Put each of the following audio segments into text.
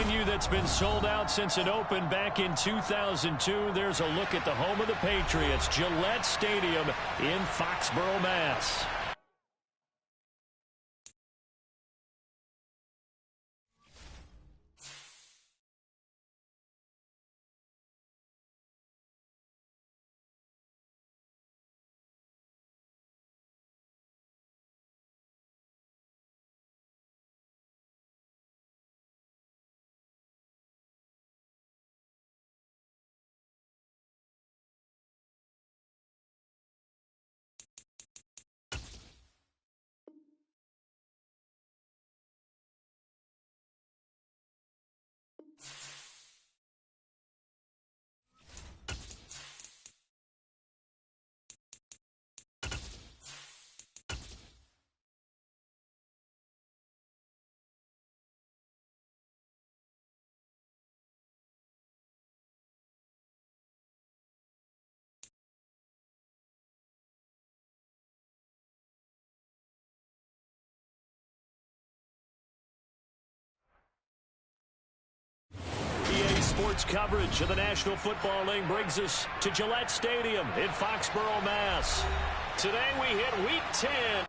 venue that's been sold out since it opened back in 2002. There's a look at the home of the Patriots, Gillette Stadium in Foxborough, Mass. Sports coverage of the National Football League brings us to Gillette Stadium in Foxborough, Mass. Today we hit Week 10.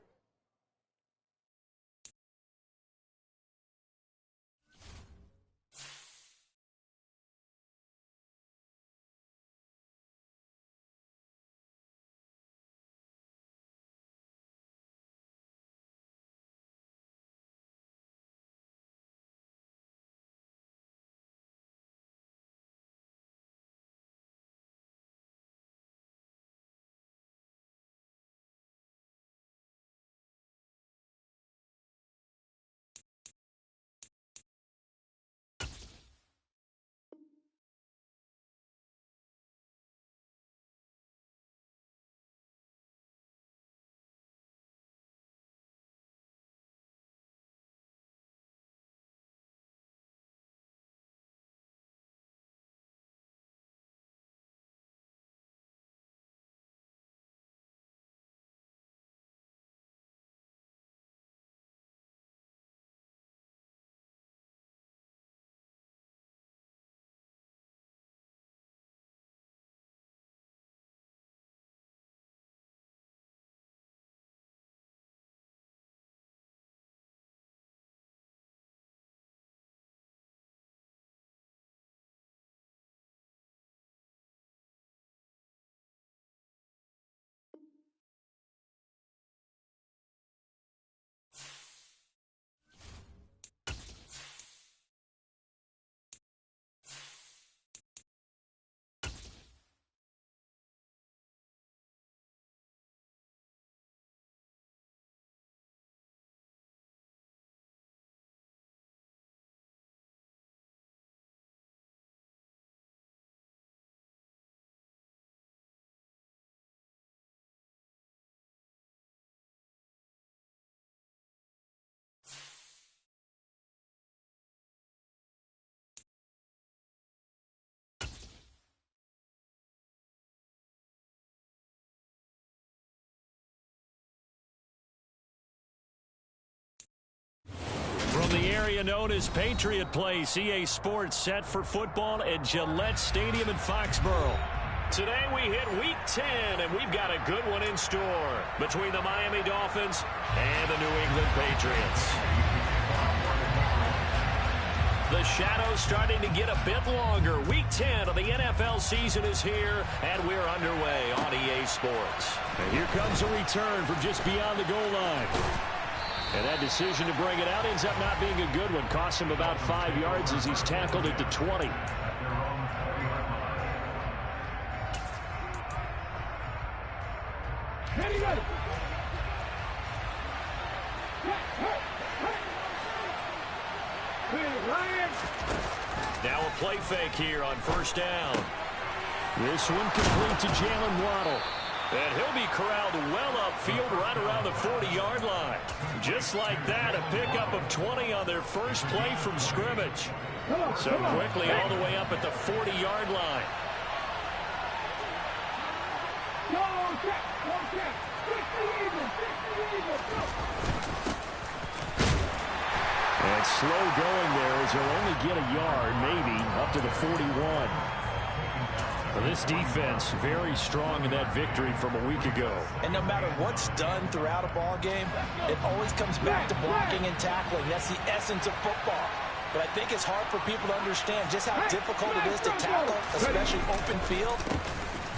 From the area known as Patriot Place, EA Sports set for football at Gillette Stadium in Foxborough. Today we hit Week 10, and we've got a good one in store between the Miami Dolphins and the New England Patriots. The shadow's starting to get a bit longer. Week 10 of the NFL season is here, and we're underway on EA Sports. And here comes a return from just beyond the goal line. And that decision to bring it out ends up not being a good one. Costs him about 5 yards as he's tackled at the 20. Now a play fake here on first down. This one complete to Jalen Waddle. And he'll be corralled well upfield right around the 40-yard line. Just like that, a pickup of 20 on their first play from scrimmage. So quickly all the way up at the 40-yard line. And slow going there as he'll only get a yard, maybe, up to the 41. Well, this defense very strong in that victory from a week ago. And no matter what's done throughout a ball game, it always comes back to blocking and tackling. That's the essence of football. But I think it's hard for people to understand just how difficult it is to tackle, especially open field.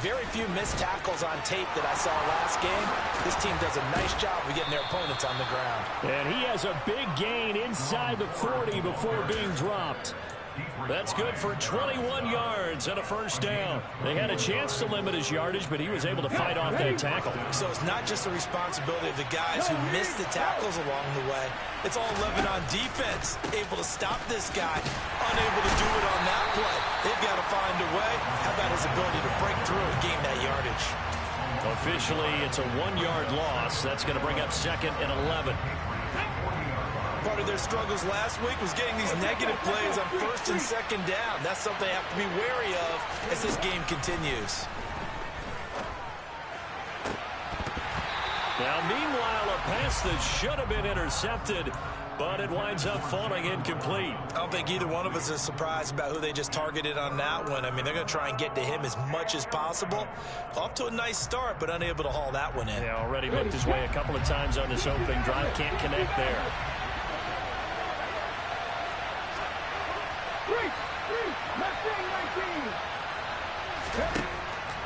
Very few missed tackles on tape that I saw last game. This team does a nice job of getting their opponents on the ground. And he has a big gain inside the 40 before being dropped. That's good for 21 yards and a first down. They had a chance to limit his yardage, but he was able to fight off that tackle. So it's not just the responsibility of the guys who missed the tackles along the way. It's all living on defense, able to stop this guy, unable to do it on that play. They've got to find a way. How about his ability to break through and gain that yardage? Officially, it's a 1-yard loss. That's going to bring up 2nd and 11. Part of their struggles last week was getting these negative plays on 1st and 2nd down. That's something they have to be wary of as this game continues. Now, meanwhile, a pass that should have been intercepted, but it winds up falling incomplete. I don't think either one of us is surprised about who they just targeted on that one. I mean, they're going to try and get to him as much as possible. Off to a nice start, but unable to haul that one in. Yeah, already looked his way a couple of times on this opening drive. Can't connect there.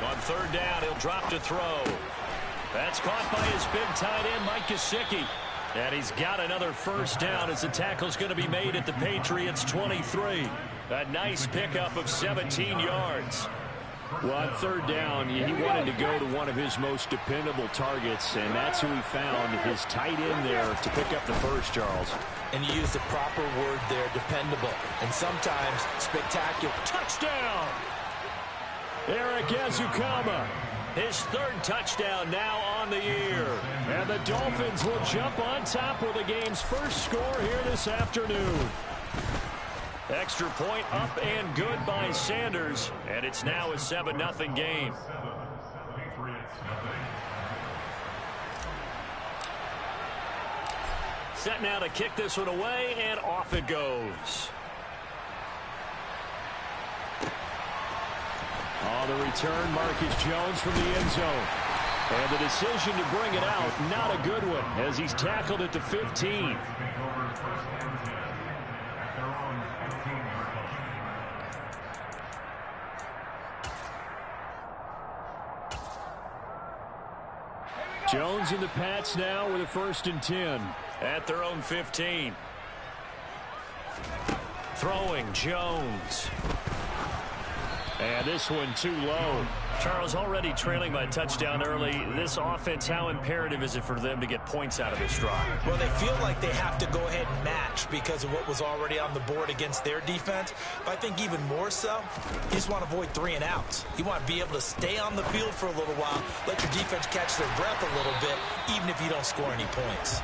On 3rd down, he'll drop to throw. That's caught by his big tight end, Mike Gesicki. And he's got another first down as the tackle's going to be made at the Patriots 23. A nice pickup of 17 yards. Well, on 3rd down, he wanted to go to one of his most dependable targets, and that's who he found, his tight end there to pick up the first, Charles. And you use the proper word there, dependable, and sometimes spectacular. Touchdown! Eric Ezukama, his 3rd touchdown now on the year. And the Dolphins will jump on top with the game's first score here this afternoon. Extra point up and good by Sanders, and it's now a 7-0 game. Set now to kick this one away, and off it goes. On the return, Marcus Jones from the end zone. And the decision to bring it out, not a good one, as he's tackled at the 15. Jones and the Pats now with a 1st and 10 at their own 15. Throwing Jones. And this one too low. Charles, already trailing by a touchdown early. This offense, how imperative is it for them to get points out of this drive? Well, they feel like they have to go ahead and match because of what was already on the board against their defense. But I think even more so, you just want to avoid 3 and outs. You want to be able to stay on the field for a little while, let your defense catch their breath a little bit, even if you don't score any points.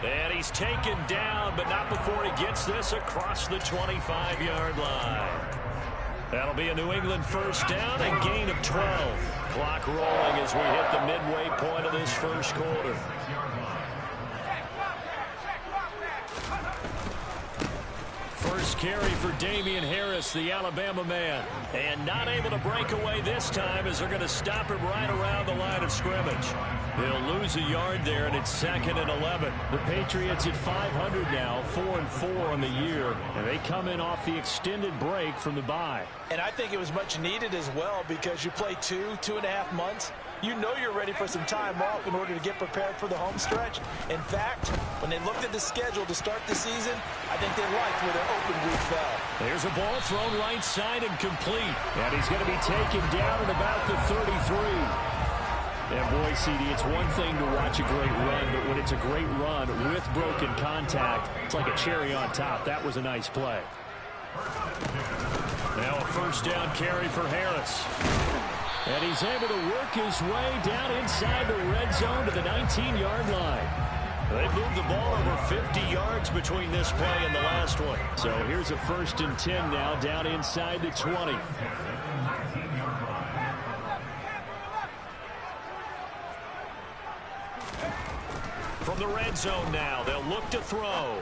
And he's taken down, but not before he gets this across the 25-yard line. That'll be a New England first down and gain of 12. Clock rolling as we hit the midway point of this first quarter. First carry for Damian Harris, the Alabama man. And not able to break away this time as they're going to stop him right around the line of scrimmage. They'll lose a yard there, and it's 2nd and 11. The Patriots at 500 now, 4-4 on the year. And they come in off the extended break from the bye. And I think it was much needed as well because you play 2.5 months. You know you're ready for some time off in order to get prepared for the home stretch. In fact, when they looked at the schedule to start the season, I think they liked where their open week fell. There's a ball thrown right side and complete. And he's going to be taken down at about the 33. And boy, CD, it's one thing to watch a great run, but when it's a great run with broken contact, it's like a cherry on top. That was a nice play. Now a first down carry for Harris. And he's able to work his way down inside the red zone to the 19-yard line. They've moved the ball over 50 yards between this play and the last one. So here's a 1st and 10 now down inside the 20. From the red zone now, they'll look to throw.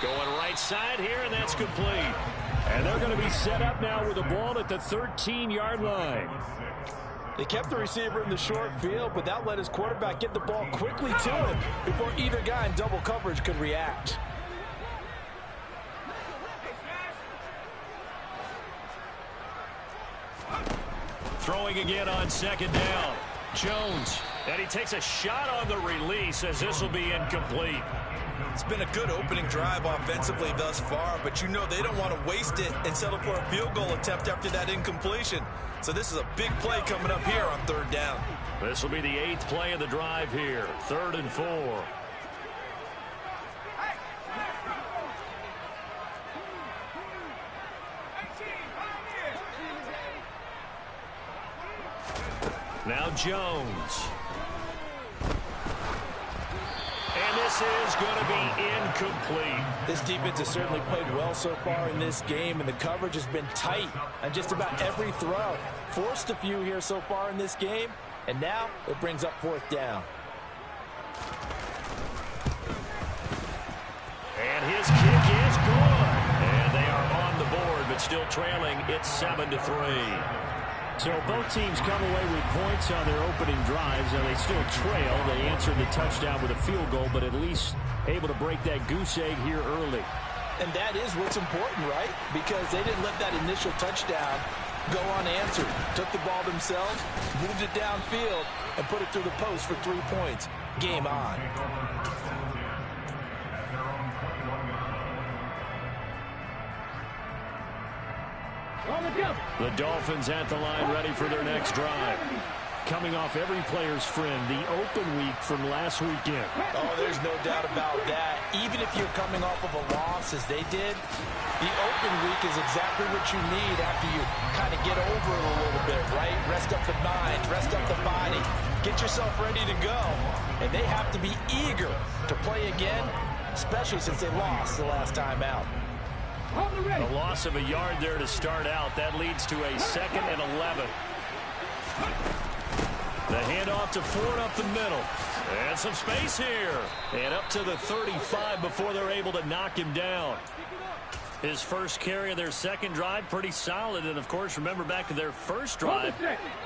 Going right side here, and that's complete. And they're going to be set up now with the ball at the 13-yard line. They kept the receiver in the short field, but that let his quarterback get the ball quickly to him before either guy in double coverage could react. Throwing again on second down. Jones, and he takes a shot on the release as this will be incomplete. It's been a good opening drive offensively thus far, but you know they don't want to waste it and settle for a field goal attempt after that incompletion. So this is a big play coming up here on third down. This will be the 8th play of the drive here. 3rd and 4. Now Jones. And this is going to be incomplete. This defense has certainly played well so far in this game, and the coverage has been tight on just about every throw. Forced a few here so far in this game, and now it brings up 4th down. And his kick is good. And they are on the board, but still trailing. It's 7-3. So both teams come away with points on their opening drives, and they still trail. They answered the touchdown with a field goal, but at least able to break that goose egg here early. And that is what's important, right? Because they didn't let that initial touchdown go unanswered. Took the ball themselves, moved it downfield, and put it through the post for 3 points. Game on. The Dolphins at the line, ready for their next drive. Coming off every player's friend, the open week from last weekend. Oh, there's no doubt about that. Even if you're coming off of a loss, as they did, the open week is exactly what you need after you kind of get over it a little bit, right? Rest up the mind, rest up the body, get yourself ready to go. And they have to be eager to play again, especially since they lost the last time out. A loss of a yard there to start out. That leads to a 2nd and 11. The handoff to Ford up the middle. And some space here. And up to the 35 before they're able to knock him down. His first carry of their second drive, pretty solid. And, of course, remember back to their first drive,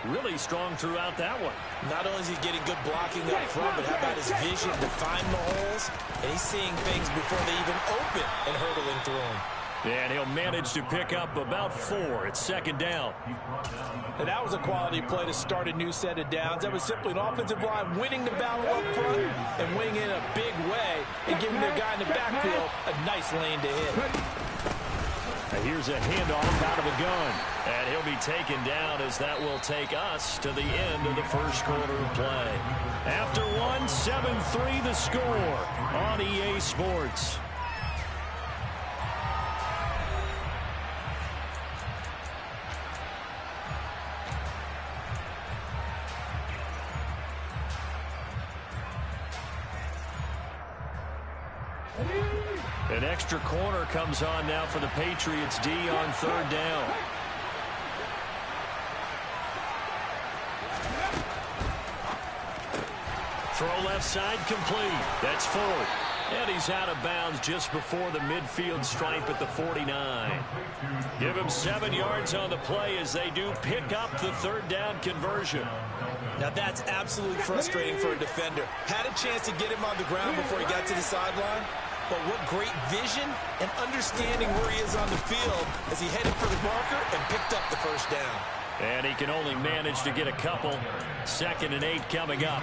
really strong throughout that one. Not only is he getting good blocking up front, but how about his vision to find the holes? And he's seeing things before they even open and hurdling through them. And he'll manage to pick up about 4. It's 2nd down. And that was a quality play to start a new set of downs. That was simply an offensive line winning the battle up front and winning in a big way and giving their guy in the backfield a nice lane to hit. And here's a handoff out of the gun. And he'll be taken down as that will take us to the end of the first quarter of play. After one, 7-3 the score on EA Sports. An extra corner comes on now for the Patriots D on 3rd down. Throw left side complete. That's Ford. And he's out of bounds just before the midfield stripe at the 49. Give him 7 yards on the play as they do pick up the 3rd down conversion. Now that's absolutely frustrating for a defender. Had a chance to get him on the ground before he got to the sideline. But what great vision and understanding where he is on the field as he headed for the marker and picked up the first down. And he can only manage to get a couple. 2nd and 8 coming up.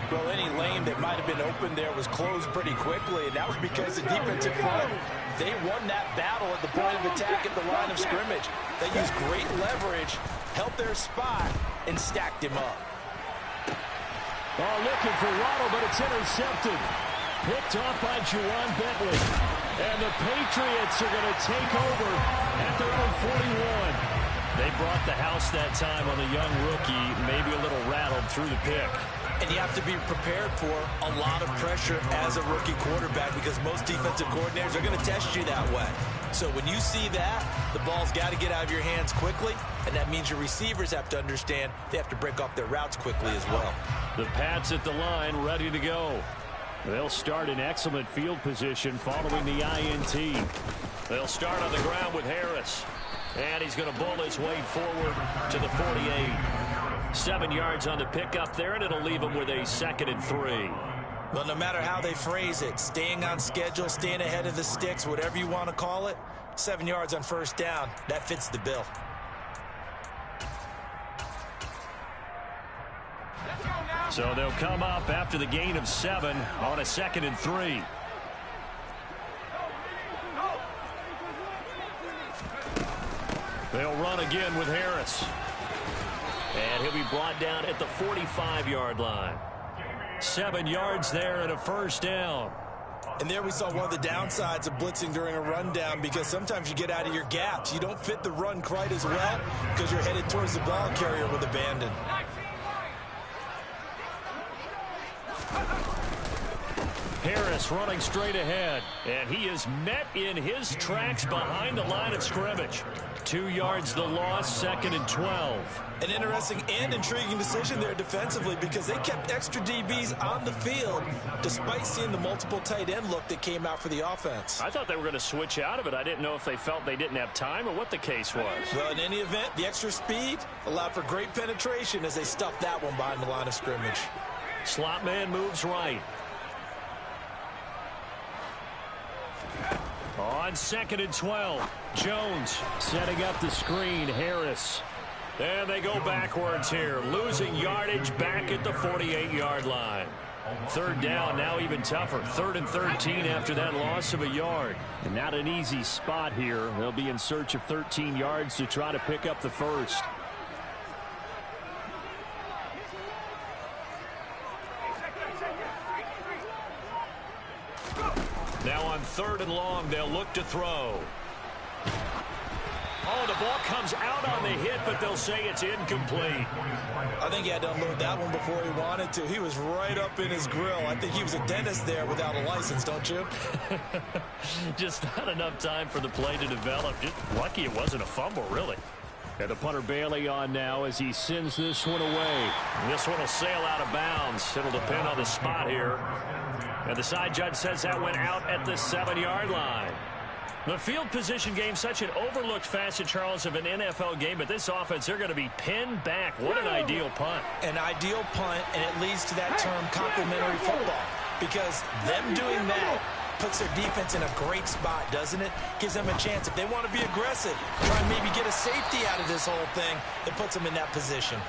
Well, any lane that might have been open there was closed pretty quickly, and that was because the defensive front, they won that battle at the point of attack at the line of scrimmage. They used great leverage, held their spot, and stacked him up. Oh, looking for Waddle, but it's intercepted. Picked off by Juwan Bentley. And the Patriots are going to take over at their own 41. They brought the house that time on the young rookie, maybe a little rattled through the pick. And you have to be prepared for a lot of pressure as a rookie quarterback because most defensive coordinators are going to test you that way. So when you see that, the ball's got to get out of your hands quickly, and that means your receivers have to understand they have to break off their routes quickly as well. The Pats at the line, ready to go. They'll start in excellent field position following the INT. They'll start on the ground with Harris. And he's going to bull his way forward to the 48. 7 yards on the pickup there, and it'll leave him with a 2nd and 3. Well, no matter how they phrase it, staying on schedule, staying ahead of the sticks, whatever you want to call it, 7 yards on first down, that fits the bill. So they'll come up after the gain of 7 on a 2nd and 3. They'll run again with Harris. And he'll be brought down at the 45-yard line. 7 yards there and a first down. And there we saw one of the downsides of blitzing during a rundown, because sometimes you get out of your gaps. You don't fit the run quite as well because you're headed towards the ball carrier with abandon. Harris running straight ahead, and he is met in his tracks behind the line of scrimmage. 2 yards the loss, 2nd and 12. An interesting and intriguing decision there defensively, because they kept extra DBs on the field despite seeing the multiple tight end look that came out for the offense. I thought they were going to switch out of it. I didn't know if they felt they didn't have time or what the case was. Well, in any event, the extra speed allowed for great penetration as they stuffed that one behind the line of scrimmage. Slot man moves right. On 2nd and 12, Jones setting up the screen. Harris. And they go backwards here, losing yardage back at the 48-yard line. 3rd down, now even tougher. 3rd and 13 after that loss of a yard. And not an easy spot here. They'll be in search of 13 yards to try to pick up the first. Now on 3rd and long, they'll look to throw. Oh, the ball comes out on the hit, but they'll say it's incomplete. I think he had to unload that one before he wanted to. He was right up in his grill. I think he was a dentist there without a license, don't you? Just not enough time for the play to develop. Just lucky it wasn't a fumble, really. And the punter Bailey on now as he sends this one away. This one will sail out of bounds. It'll depend on the spot here. And the side judge says that went out at the 7-yard line. The field position game, such an overlooked facet, Charles, of an NFL game, but this offense, they're going to be pinned back. What an ideal punt. An ideal punt, and it leads to that term complementary football, because them doing that puts their defense in a great spot, doesn't it? Gives them a chance. If they want to be aggressive, try and maybe get a safety out of this whole thing, it puts them in that position.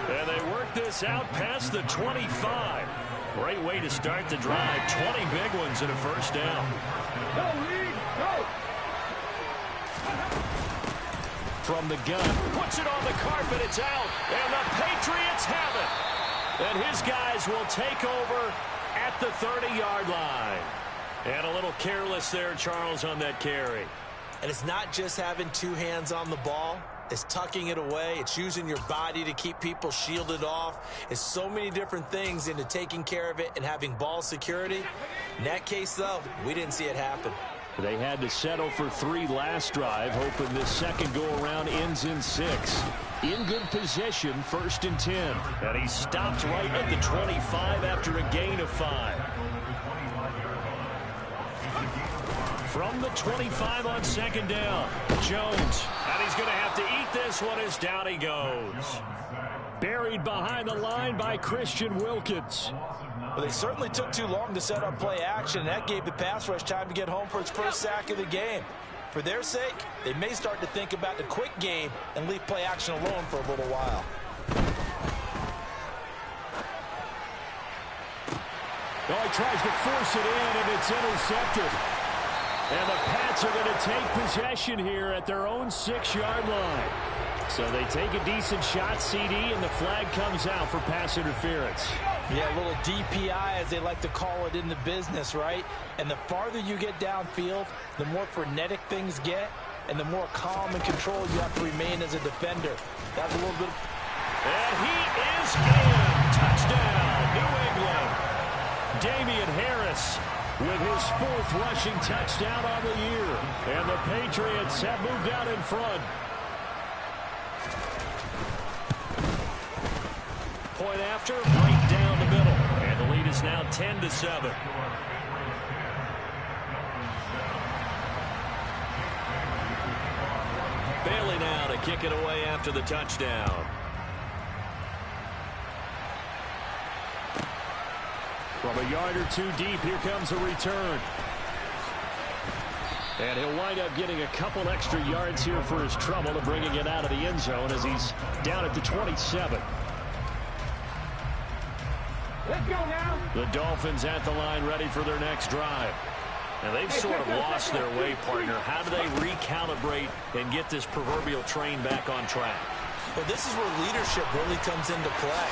And they work this out past the 25. Great way to start the drive. 20 big ones and a first down. From the gun, puts it on the carpet, it's out, and the Patriots have it. And his guys will take over at the 30-yard line. And a little careless there, Charles, on that carry. And it's not just having two hands on the ball. It's tucking it away. It's using your body to keep people shielded off. It's so many different things into taking care of it and having ball security. In that case, though, we didn't see it happen. They had to settle for 3 last drive, hoping this second go-around ends in 6. In good position, 1st and 10. And he stopped right at the 25 after a gain of 5. From the 25 on 2nd down, Jones. And he's going to have to eat this one as down he goes. Buried behind the line by Christian Wilkins. Well, they certainly took too long to set up play action. That gave the pass rush time to get home for its first sack of the game. For their sake, they may start to think about the quick game and leave play action alone for a little while. Well, he tries to force it in, and it's intercepted. And the Pats are going to take possession here at their own 6-yard line. So they take a decent shot, CD, and the flag comes out for pass interference. Yeah, a little DPI, as they like to call it in the business, right? And the farther you get downfield, the more frenetic things get, and the more calm and control you have to remain as a defender. That's a little bit. And he is in. Touchdown, New England. Damian Harris with his 4th rushing touchdown on the year. And the Patriots have moved out in front. Point after, right down the middle. And the lead is is now 10-7. Bailey now to kick it away after the touchdown. From a yard or two deep, here comes a return. And he'll wind up getting a couple extra yards here for his trouble to bringing it out of the end zone as he's down at the 27. Let's go now. The Dolphins at the line ready for their next drive. And they've sort of lost their way, partner. How do they recalibrate and get this proverbial train back on track? Well, this is where leadership really comes into play.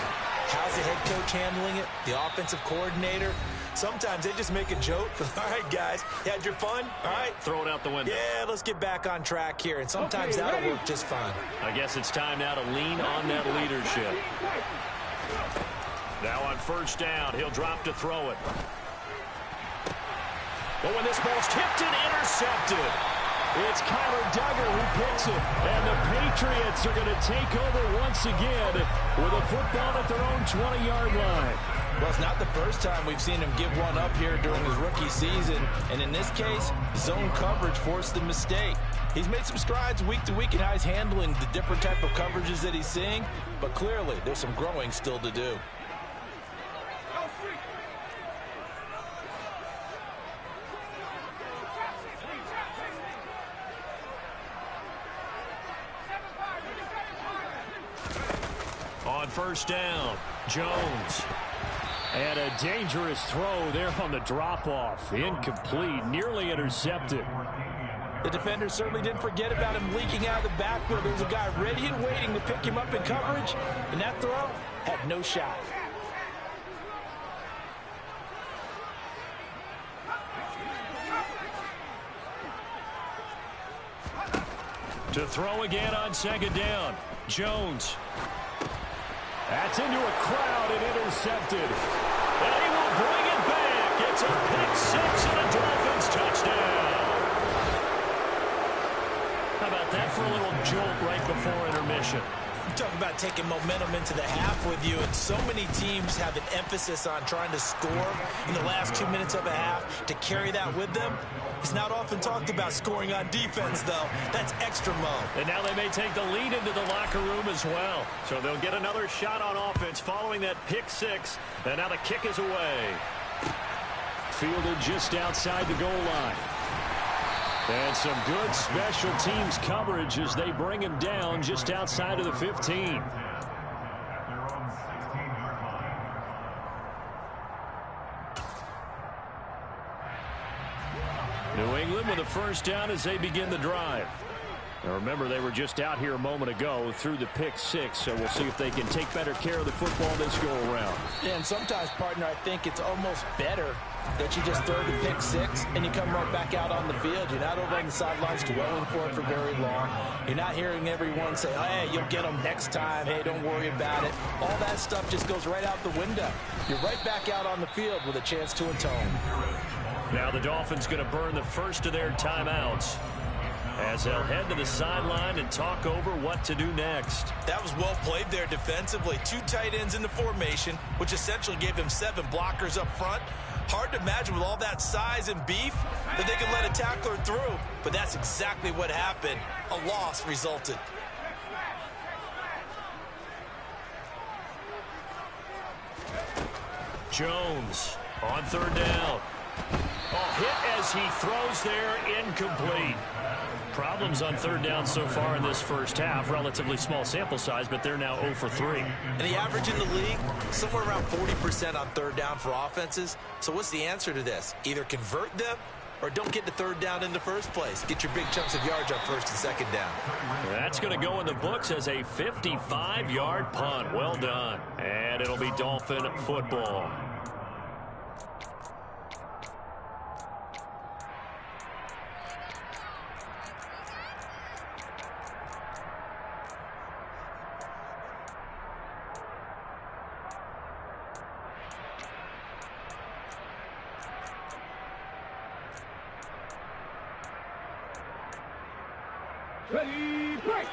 How's the head coach handling it? The offensive coordinator? Sometimes they just make a joke. All right, guys, you had your fun? All right. Throw it out the window. Yeah, let's get back on track here. And sometimes that'll work just fine. I guess it's time now to lean on that leadership. Now on first down, he'll drop to throw it. But when this ball's tipped and intercepted, it's Kyler Duggar who picks it. And the Patriots are going to take over once again with a football at their own 20-yard line. Well, it's not the first time we've seen him give one up here during his rookie season. And in this case, zone coverage forced the mistake. He's made some strides week to week in how he's handling the different type of coverages that he's seeing. But clearly, there's some growing still to do. On first down, Jones. And a dangerous throw there on the drop-off. Incomplete, nearly intercepted. The defender certainly didn't forget about him leaking out of the backfield. There was a guy ready and waiting to pick him up in coverage, and that throw had no shot. To throw again on second down, Jones. That's into a crowd and intercepted. And he will bring it back. It's a pick six and a Dolphins touchdown. How about that for a little jolt right before intermission? You talk about taking momentum into the half with you, and so many teams have an emphasis on trying to score in the last 2 minutes of a half to carry that with them. It's not often talked about scoring on defense, though. That's extra mode. And now they may take the lead into the locker room as well. So they'll get another shot on offense following that pick six. And now the kick is away. Fielded just outside the goal line. And some good special teams coverage as they bring him down just outside of the 15. New England with a first down as they begin the drive. Now remember, they were just out here a moment ago through the pick six, so we'll see if they can take better care of the football this go-around. Yeah, and sometimes, partner, I think it's almost better that you just throw the pick six and you come right back out on the field. You're not over on the sidelines dwelling for it for very long. You're not hearing everyone say, oh, hey, you'll get them next time. Hey, don't worry about it. All that stuff just goes right out the window. You're right back out on the field with a chance to atone. Now the Dolphins going to burn the first of their timeouts as they'll head to the sideline and talk over what to do next. That was well played there defensively. 2 tight ends in the formation, which essentially gave them 7 blockers up front. Hard to imagine with all that size and beef that they could let a tackler through, but that's exactly what happened. A loss resulted. Jones on third down. Hit as he throws there, incomplete. Problems on third down so far in this first half. Relatively small sample size, but they're now 0 for 3. And the average in the league, somewhere around 40% on third down for offenses. So what's the answer to this? Either convert them or don't get the third down in the first place. Get your big chunks of yards on first and second down. That's going to go in the books as a 55-yard punt. Well done. And it'll be Dolphin football.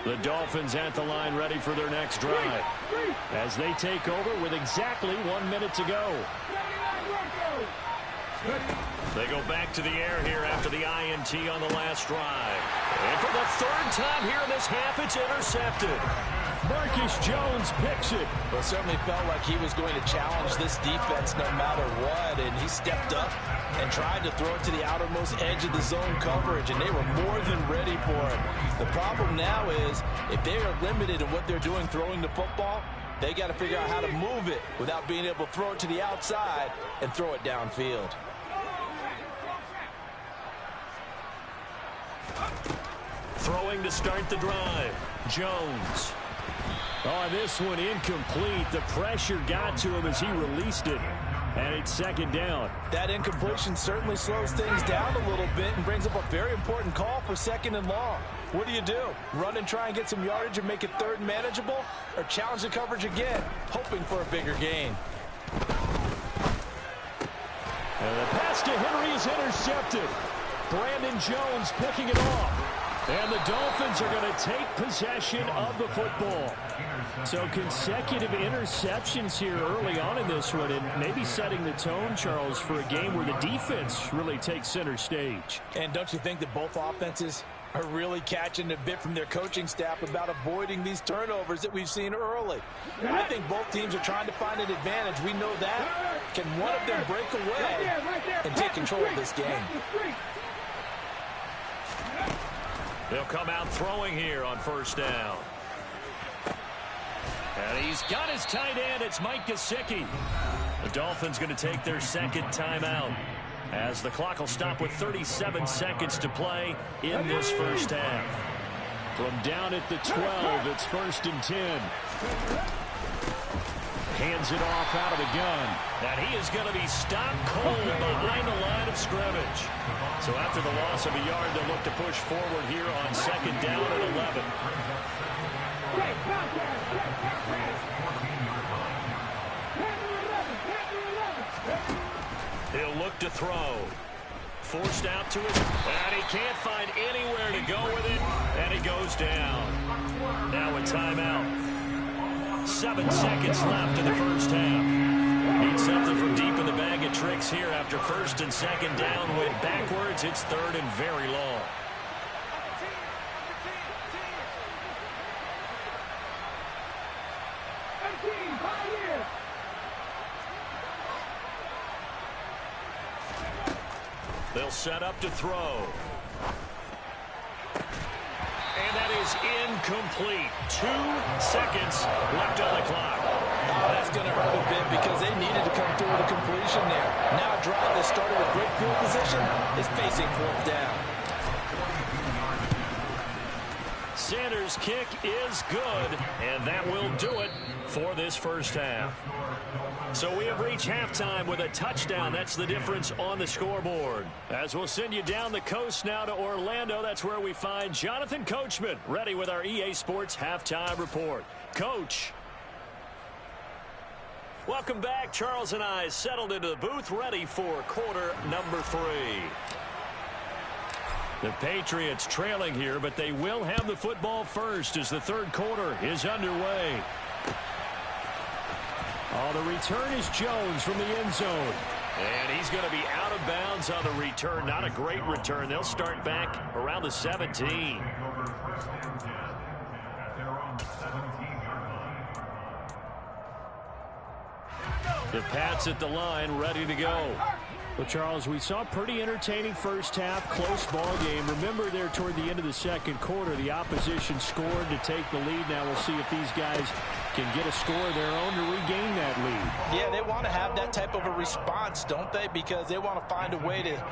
The Dolphins at the line ready for their next drive as they take over with exactly 1 minute to go. They go back to the air here after the INT on the last drive. And for the third time here in this half, it's intercepted. Marcus Jones picks it. Well, it certainly felt like he was going to challenge this defense no matter what, and he stepped up and tried to throw it to the outermost edge of the zone coverage, and they were more than ready for it. The problem now is if they are limited in what they're doing throwing the football, they got to figure out how to move it without being able to throw it to the outside and throw it downfield. Throwing to start the drive. Jones. Oh, this one incomplete. The pressure got to him as he released it. And it's second down. That incompletion certainly slows things down a little bit and brings up a very important call for second and long. What do? Run and try and get some yardage and make it third and manageable? Or challenge the coverage again, hoping for a bigger gain? And the pass to Henry is intercepted. Brandon Jones picking it off. And the Dolphins are going to take possession of the football. So consecutive interceptions here early on in this one, and maybe setting the tone, Charles, for a game where the defense really takes center stage. And don't you think that both offenses are really catching a bit from their coaching staff about avoiding these turnovers that we've seen early? I think both teams are trying to find an advantage. We know that. Can one of them break away and take control of this game? They'll come out throwing here on first down. And he's got his tight end. It's Mike Gesicki. The Dolphins going to take their second timeout as the clock will stop with 37 seconds to play in this first half. From down at the 12, it's 1st and 10. Hands it off out of the gun. And he is going to be stopped cold behind the line of scrimmage. So after the loss of a yard, they'll look to push forward here on second down at 11. He'll look to throw. Forced out to his, and he can't find anywhere to go with it, and it goes down. Now a timeout. 7 seconds left in the first half. Need something from deep in the bag of tricks here after first and second down. Went backwards. It's third and very long. They'll set up to throw. And that is incomplete. 2 seconds left on the clock. Oh, that's going to hurt a bit because they needed to come through with a completion there. Now a drive that started with great field position is facing fourth down. Sanders' kick is good, and that will do it for this first half. So we have reached halftime with a touchdown. That's the difference on the scoreboard. As we'll send you down the coast now to Orlando, that's where we find Jonathan Coachman, ready with our EA Sports halftime report. Coach. Welcome back. Charles and I settled into the booth, ready for quarter number 3. The Patriots trailing here, but they will have the football first as the third quarter is underway. Oh, the return is Jones from the end zone. And he's going to be out of bounds on the return. Not a great return. They'll start back around the 17. The Pats at the line, ready to go. Well, Charles, we saw a pretty entertaining first half, close ball game. Remember there toward the end of the second quarter, the opposition scored to take the lead. Now we'll see if these guys can get a score of their own to regain that lead. Yeah, they want to have that type of a response, don't they? Because they want to find a way to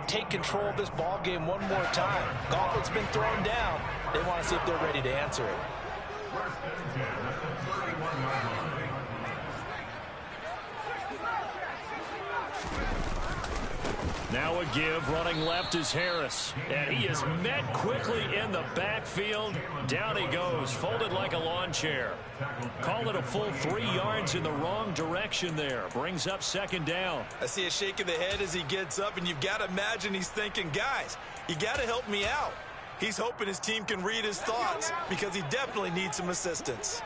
take control of this ball game one more time. Gauntlet's been thrown down. They want to see if they're ready to answer it. Now a give, running left is Harris. And he is met quickly in the backfield. Down he goes, folded like a lawn chair. Call it a full 3 yards in the wrong direction there. Brings up second down. I see a shake of the head as he gets up, and you've got to imagine he's thinking, guys, you got to help me out. He's hoping his team can read his thoughts because he definitely needs some assistance.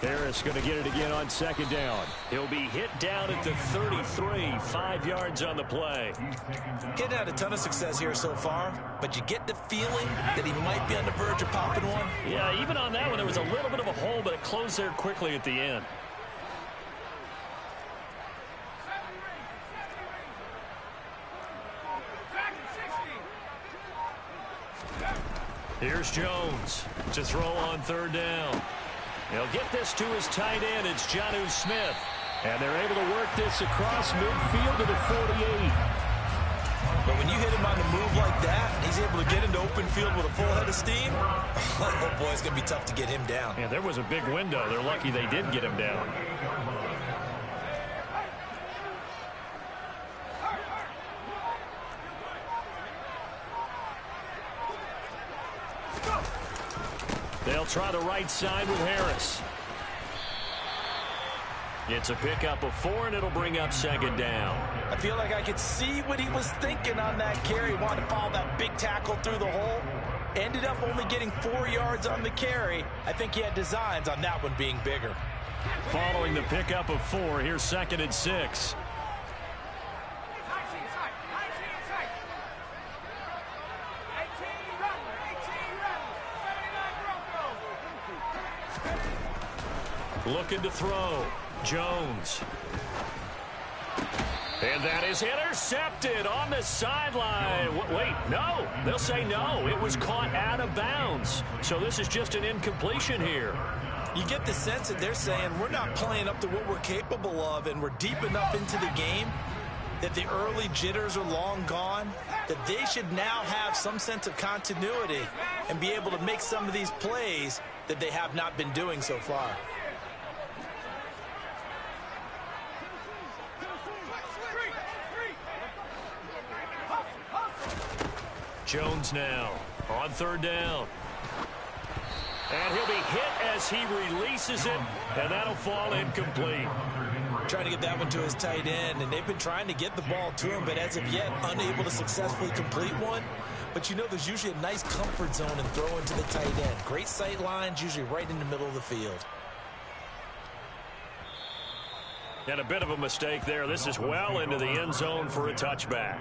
Harris going to get it again on second down. He'll be hit down at the 33, 5 yards on the play. He hadn't had a ton of success here so far, but you get the feeling that he might be on the verge of popping one. Yeah, even on that one, there was a little bit of a hole, but it closed there quickly at the end. Here's Jones to throw on third down. He'll get this to his tight end. It's Jonnu Smith. And they're able to work this across midfield to the 48. But when you hit him on the move like that, and he's able to get into open field with a full head of steam, oh boy, it's going to be tough to get him down. Yeah, there was a big window. They're lucky they did get him down. They'll try the right side with Harris. It's a pickup of 4, and it'll bring up second down. I feel like I could see what he was thinking on that carry. He wanted to follow that big tackle through the hole. Ended up only getting 4 yards on the carry. I think he had designs on that one being bigger. Following the pickup of 4, here's 2nd and 6. Looking to throw. Jones. And that is intercepted on the sideline. Wait, no. They'll say no. It was caught out of bounds. So this is just an incompletion here. You get the sense that they're saying we're not playing up to what we're capable of, and we're deep enough into the game that the early jitters are long gone, that they should now have some sense of continuity and be able to make some of these plays that they have not been doing so far. Jones now on third down. And he'll be hit as he releases it, and that'll fall incomplete. Trying to get that one to his tight end, and they've been trying to get the ball to him, but as of yet, unable to successfully complete one. But you know there's usually a nice comfort zone in throwing to the tight end. Great sight lines, usually right in the middle of the field. And a bit of a mistake there. This is well into the end zone for a touchback.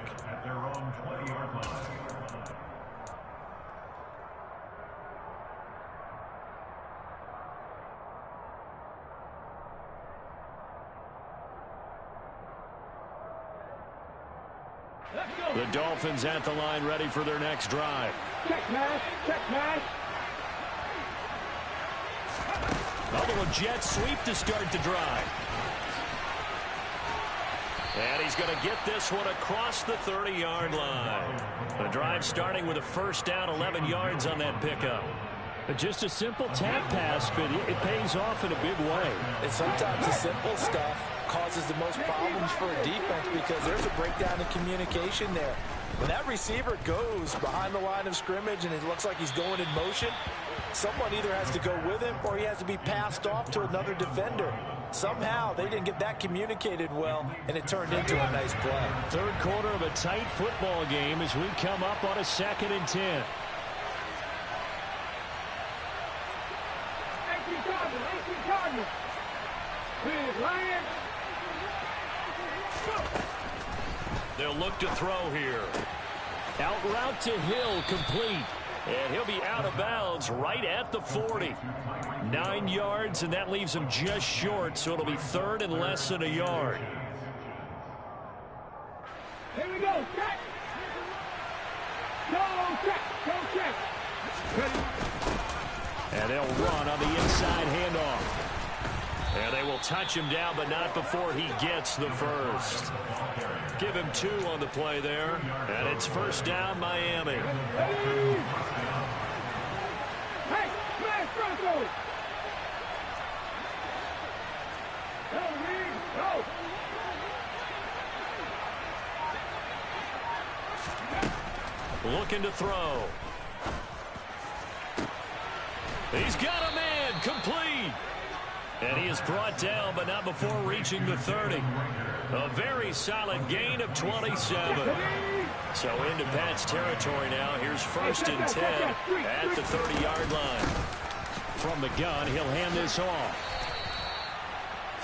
The Dolphins at the line, ready for their next drive. Check pass, check pass. A little jet sweep to start the drive. And he's going to get this one across the 30-yard line. The drive starting with a first down, 11 yards on that pickup. Just a simple tap pass, but it pays off in a big way. And sometimes the simple stuff causes the most problems for a defense because there's a breakdown in communication there. When that receiver goes behind the line of scrimmage and it looks like he's going in motion, someone either has to go with him or he has to be passed off to another defender. Somehow they didn't get that communicated well, and it turned into a nice play. Third quarter of a tight football game as we come up on a 2nd and 10. They'll look to throw here. Out route to Hill, complete. And he'll be out of bounds right at the 40. 9 yards, and that leaves him just short, so it'll be 3rd and less than a yard. Here we go, check. Go, check, go, check. Ready. And they'll run on the inside handoff. And they will touch him down, but not before he gets the first. Give him 2 on the play there. And it's first down, Miami. Hey, smash Bronco. Go, Reed, go. Looking to throw. He's got a man, complete. And he is brought down, but not before reaching the 30. A very solid gain of 27. So into Pat's territory now. Here's 1st and 10 at the 30-yard line. From the gun, he'll hand this off.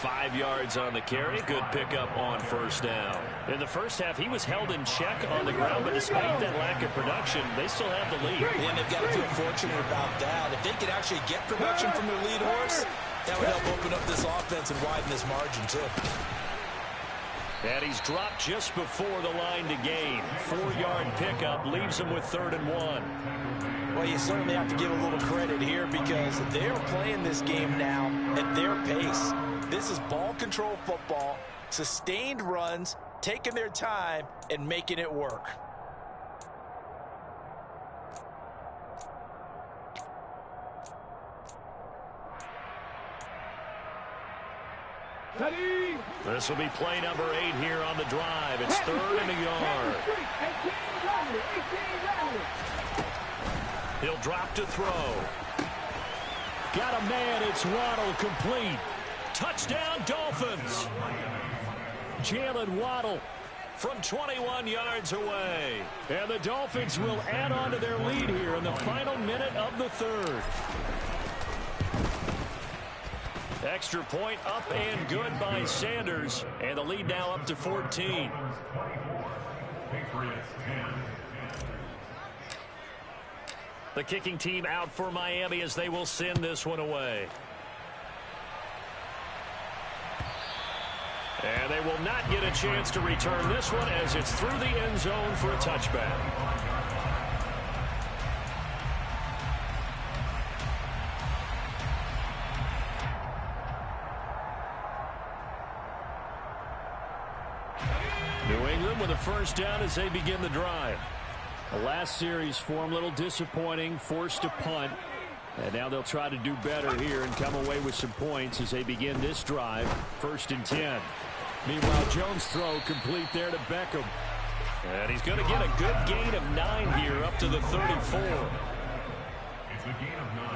5 yards on the carry. Good pickup on first down. In the first half, he was held in check on the ground, but despite that lack of production, they still have the lead. And they've got to feel fortunate about that. If they could actually get production from their lead horse, that would help open up this offense and widen this margin, too. And he's dropped just before the line to gain. 4-yard pickup leaves him with 3rd and 1. Well, you certainly have to give a little credit here because they're playing this game now at their pace. This is ball control football, sustained runs, taking their time, and making it work. This will be play number 8 here on the drive. It's 3rd and a yard. He'll drop to throw. Got a man. It's Waddle, complete. Touchdown, Dolphins. Jalen Waddle from 21 yards away. And the Dolphins will add on to their lead here in the final minute of the 3rd. Extra point up and good by Sanders. And the lead now up to 14. The kicking team out for Miami as they will send this one away. And they will not get a chance to return this one as it's through the end zone for a touchback. New England with a first down as they begin the drive. The last series for them, a little disappointing, forced to punt. And now they'll try to do better here and come away with some points as they begin this drive. 1st and 10. Meanwhile, Jones' throw complete there to Beckham. And he's going to get a good gain of 9 here up to the 34. It's a gain of 9.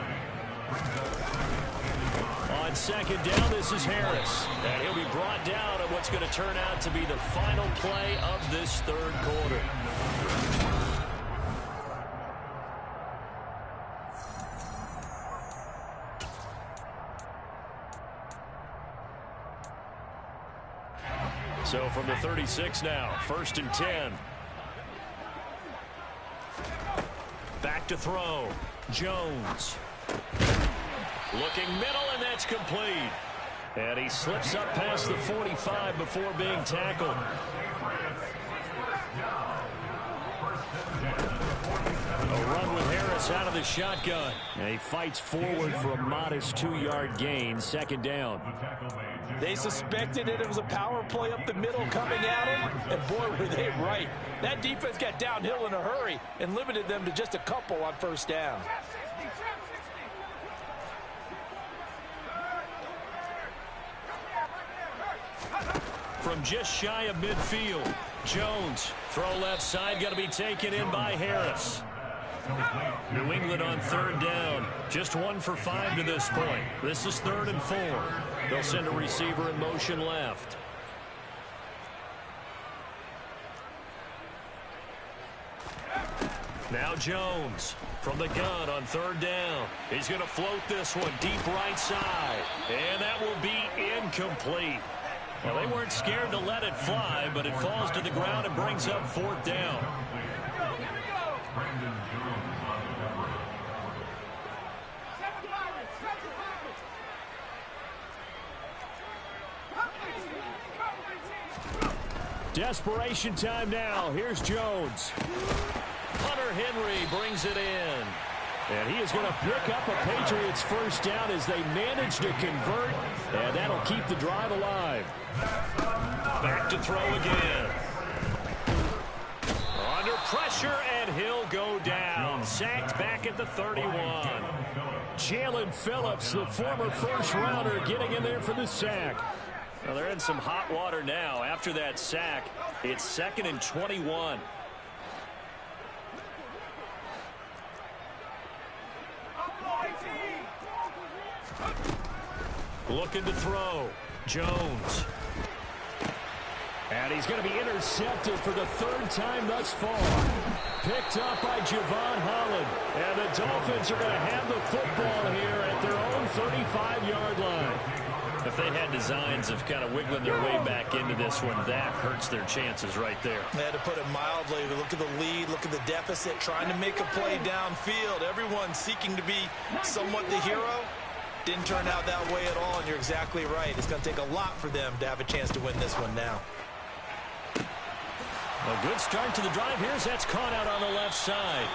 On 2nd down, this is Harris. And he'll be brought down at what's going to turn out to be the final play of this 3rd quarter. So from the 36 now, 1st and 10. Back to throw. Jones. Looking middle, and that's complete. And he slips up past the 45 before being tackled. A run with Harris out of the shotgun. And he fights forward for a modest 2-yard gain. 2nd down. They suspected it was a power play up the middle coming at him, and boy, were they right. That defense got downhill in a hurry and limited them to just a couple on 1st down. From just shy of midfield, Jones, throw left side, got to be taken in by Harris. New England on 3rd down. Just 1 for 5 to this point. This is 3rd and 4. They'll send a receiver in motion left. Now Jones from the gun on 3rd down. He's going to float this one deep right side. And that will be incomplete. Well, they weren't scared to let it fly, but it falls to the ground and brings up 4th down. Desperation time now. Here's Jones. Hunter Henry brings it in. And he is going to pick up a Patriots first down as they manage to convert. And that'll keep the drive alive. Back to throw again. Under pressure, and he'll go down. Sacked back at the 31. Jalen Phillips, the former first-rounder, getting in there for the sack. Well, they're in some hot water now. After that sack, it's 2nd and 21. Looking to throw. Jones. And he's going to be intercepted for the 3rd time thus far. Picked up by Javon Holland. And the Dolphins are going to have the football here at their own 35-yard line. If they had designs of kind of wiggling their way back into this one, that hurts their chances right there. To put it mildly, look at the lead, look at the deficit, trying to make a play downfield. Everyone seeking to be somewhat the hero. Didn't turn out that way at all, and you're exactly right. It's going to take a lot for them to have a chance to win this one now. A good start to the drive here as that's caught out on the left side.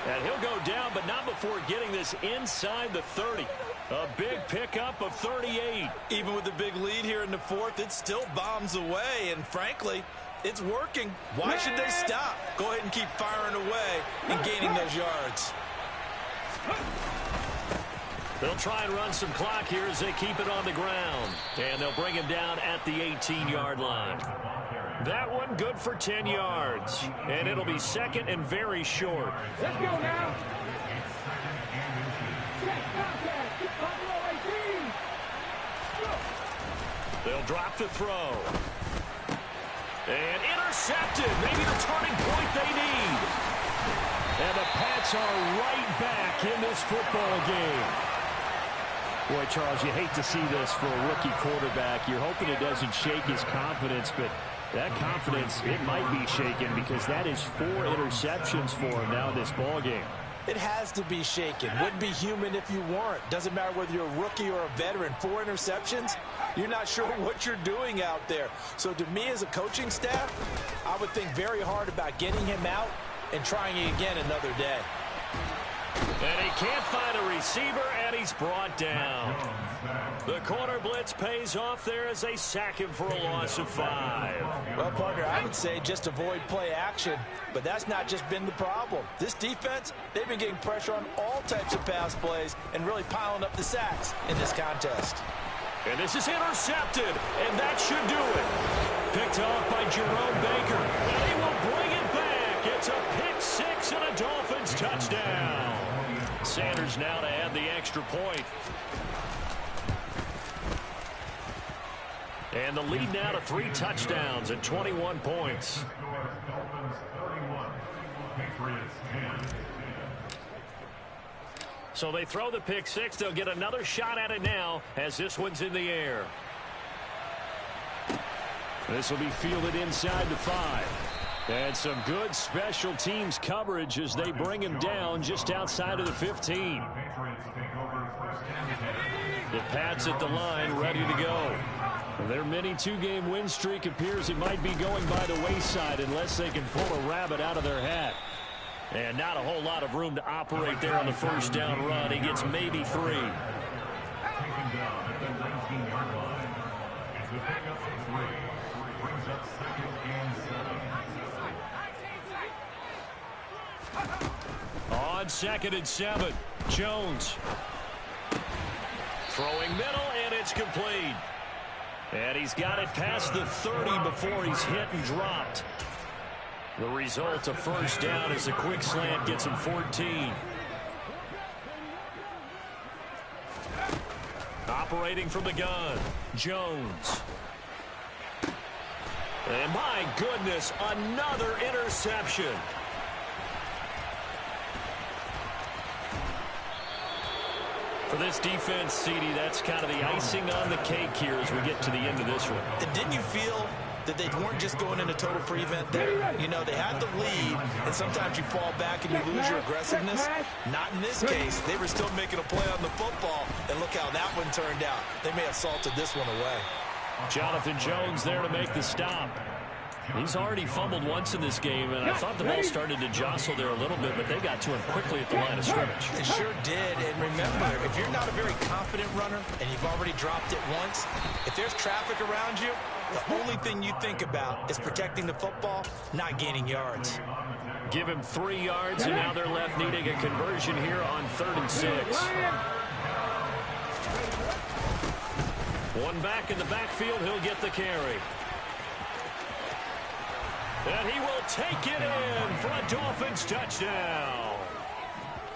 And he'll go down, but not before getting this inside the 30. A big pickup of 38. Even with the big lead here in the fourth, it still bombs away, and frankly, it's working. Why should they stop? Go ahead and keep firing away and gaining those yards. They'll try and run some clock here as they keep it on the ground. And they'll bring him down at the 18-yard line. That one good for 10 yards. And it'll be second and very short. Let's go now. Check contact. Buffalo 18. They'll drop the throw. And intercepted. Maybe the turning point they need. And the Pats are right back in this football game. Boy, Charles, you hate to see this for a rookie quarterback. You're hoping it doesn't shake his confidence, but that confidence, it might be shaken because that is 4 interceptions for him now in this ball game. It has to be shaken. Wouldn't be human if you weren't. Doesn't matter whether you're a rookie or a veteran. 4 interceptions, you're not sure what you're doing out there. So to me as a coaching staff, I would think very hard about getting him out and trying it again another day. And he can't find a receiver, and he's brought down. The corner blitz pays off there as they sack him for a loss of 5. Well, partner, I would say just avoid play action, but that's not just been the problem. This defense, they've been getting pressure on all types of pass plays and really piling up the sacks in this contest. And this is intercepted, and that should do it. Picked off by Jerome Baker, and he will bring it back. It's a pick 6 and a Dolphins touchdown. Sanders now to add the extra point. And the lead now to 3 touchdowns and 21 points. Dolphins 31, Patriots 10. So they throw the pick 6. They'll get another shot at it now as this one's in the air. This will be fielded inside the 5. And some good special teams coverage as they bring him down just outside of the 15. The Pats at the line ready to go. Their mini 2-game win streak appears it might be going by the wayside unless they can pull a rabbit out of their hat. And not a whole lot of room to operate there on the first down run. He gets maybe 3. Taken down at the 19-yard line. It's a pickup of 3. Brings up 2nd and 7. On 2nd and 7, Jones. Throwing middle, and it's complete. And he's got it past the 30 before he's hit and dropped. The result, a first down as a quick slant gets him 14. Operating from the gun, Jones. And my goodness, another interception. For this defense, CD, that's kind of the icing on the cake here as we get to the end of this one. And didn't you feel that they weren't just going into total prevent there? You know, they had the lead, and sometimes you fall back and you lose your aggressiveness. Not in this case. They were still making a play on the football, and look how that one turned out. They may have salted this one away. Jonathan Jones there to make the stop. He's already fumbled once in this game, and I thought the ball started to jostle there a little bit, but they got to him quickly at the line of scrimmage. It sure did, and remember, if you're not a very confident runner and you've already dropped it once, if there's traffic around you, the only thing you think about is protecting the football, not gaining yards. Give him 3 yards, and now they're left needing a conversion here on 3rd and 6. One back in the backfield, he'll get the carry. And he will take it in for a Dolphins touchdown.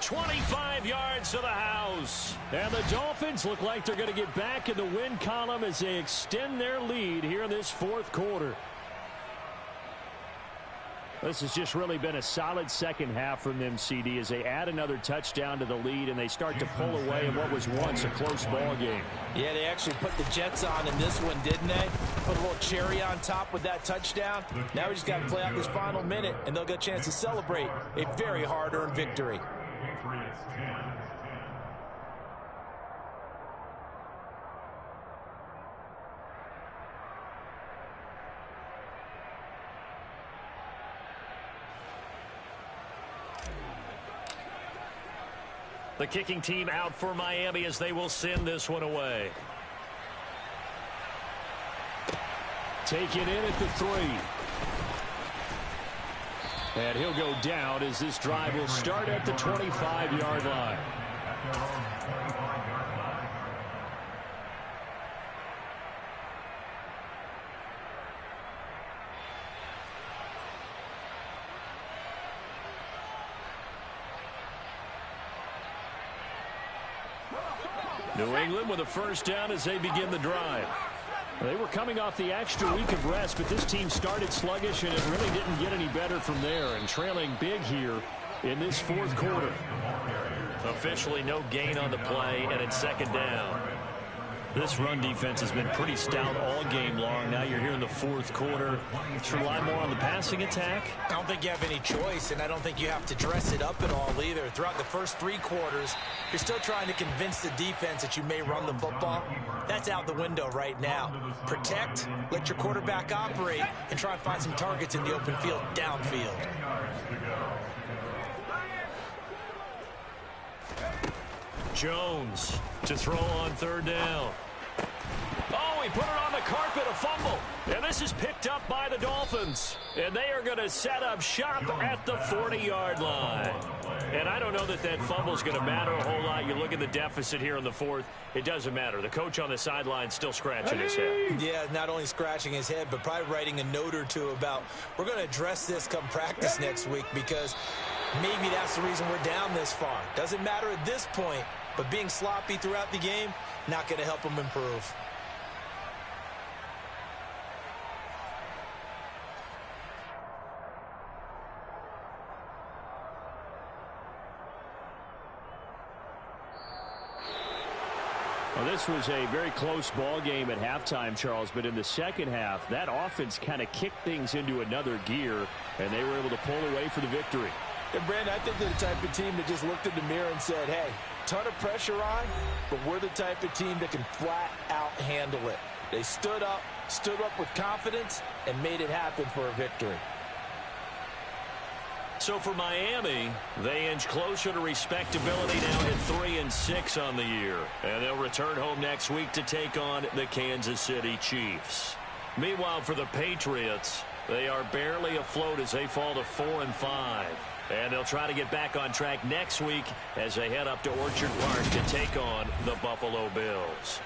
25 yards to the house. And the Dolphins look like they're going to get back in the win column as they extend their lead here in this 4th quarter. This has just really been a solid second half from them, CD, as they add another touchdown to the lead and they start to pull away in what was once a close ball game. Yeah, they actually put the Jets on in this one, didn't they? Put a little cherry on top with that touchdown. Now we just got to play out this final minute, and they'll get a chance to celebrate a very hard-earned victory. Patriots 10. The kicking team out for Miami as they will send this one away. Take it in at the 3. And he'll go down as this drive will start at the 25-yard line. New England with a first down as they begin the drive. They were coming off the extra week of rest, but this team started sluggish, and it really didn't get any better from there, and trailing big here in this fourth quarter. Officially no gain on the play, and it's second down. This run defense has been pretty stout all game long. Now you're here in the fourth quarter. Let's rely more on the passing attack. I don't think you have any choice, and I don't think you have to dress it up at all either. Throughout the first 3 quarters, you're still trying to convince the defense that you may run the football. That's out the window right now. Protect, let your quarterback operate, and try and find some targets in the open field downfield. Jones to throw on third down. Oh, he put it on the carpet, a fumble. And this is picked up by the Dolphins. And they are going to set up shop at the 40-yard line. And I don't know that that fumble is going to matter a whole lot. You look at the deficit here in the fourth, it doesn't matter. The coach on the sideline still scratching his head. Yeah, not only scratching his head, but probably writing a note or two about, we're going to address this come practice next week, because maybe that's the reason we're down this far. Doesn't matter at this point, but being sloppy throughout the game, not going to help him improve. Well, this was a very close ball game at halftime, Charles, but in the second half, that offense kind of kicked things into another gear, and they were able to pull away for the victory. And Brandon, I think they're the type of team that just looked in the mirror and said, hey, ton of pressure on, but we're the type of team that can flat out handle it. They stood up with confidence, and made it happen for a victory. So for Miami, they inch closer to respectability now at 3-6 on the year. And they'll return home next week to take on the Kansas City Chiefs. Meanwhile, for the Patriots, they are barely afloat as they fall to 4-5. And they'll try to get back on track next week as they head up to Orchard Park to take on the Buffalo Bills.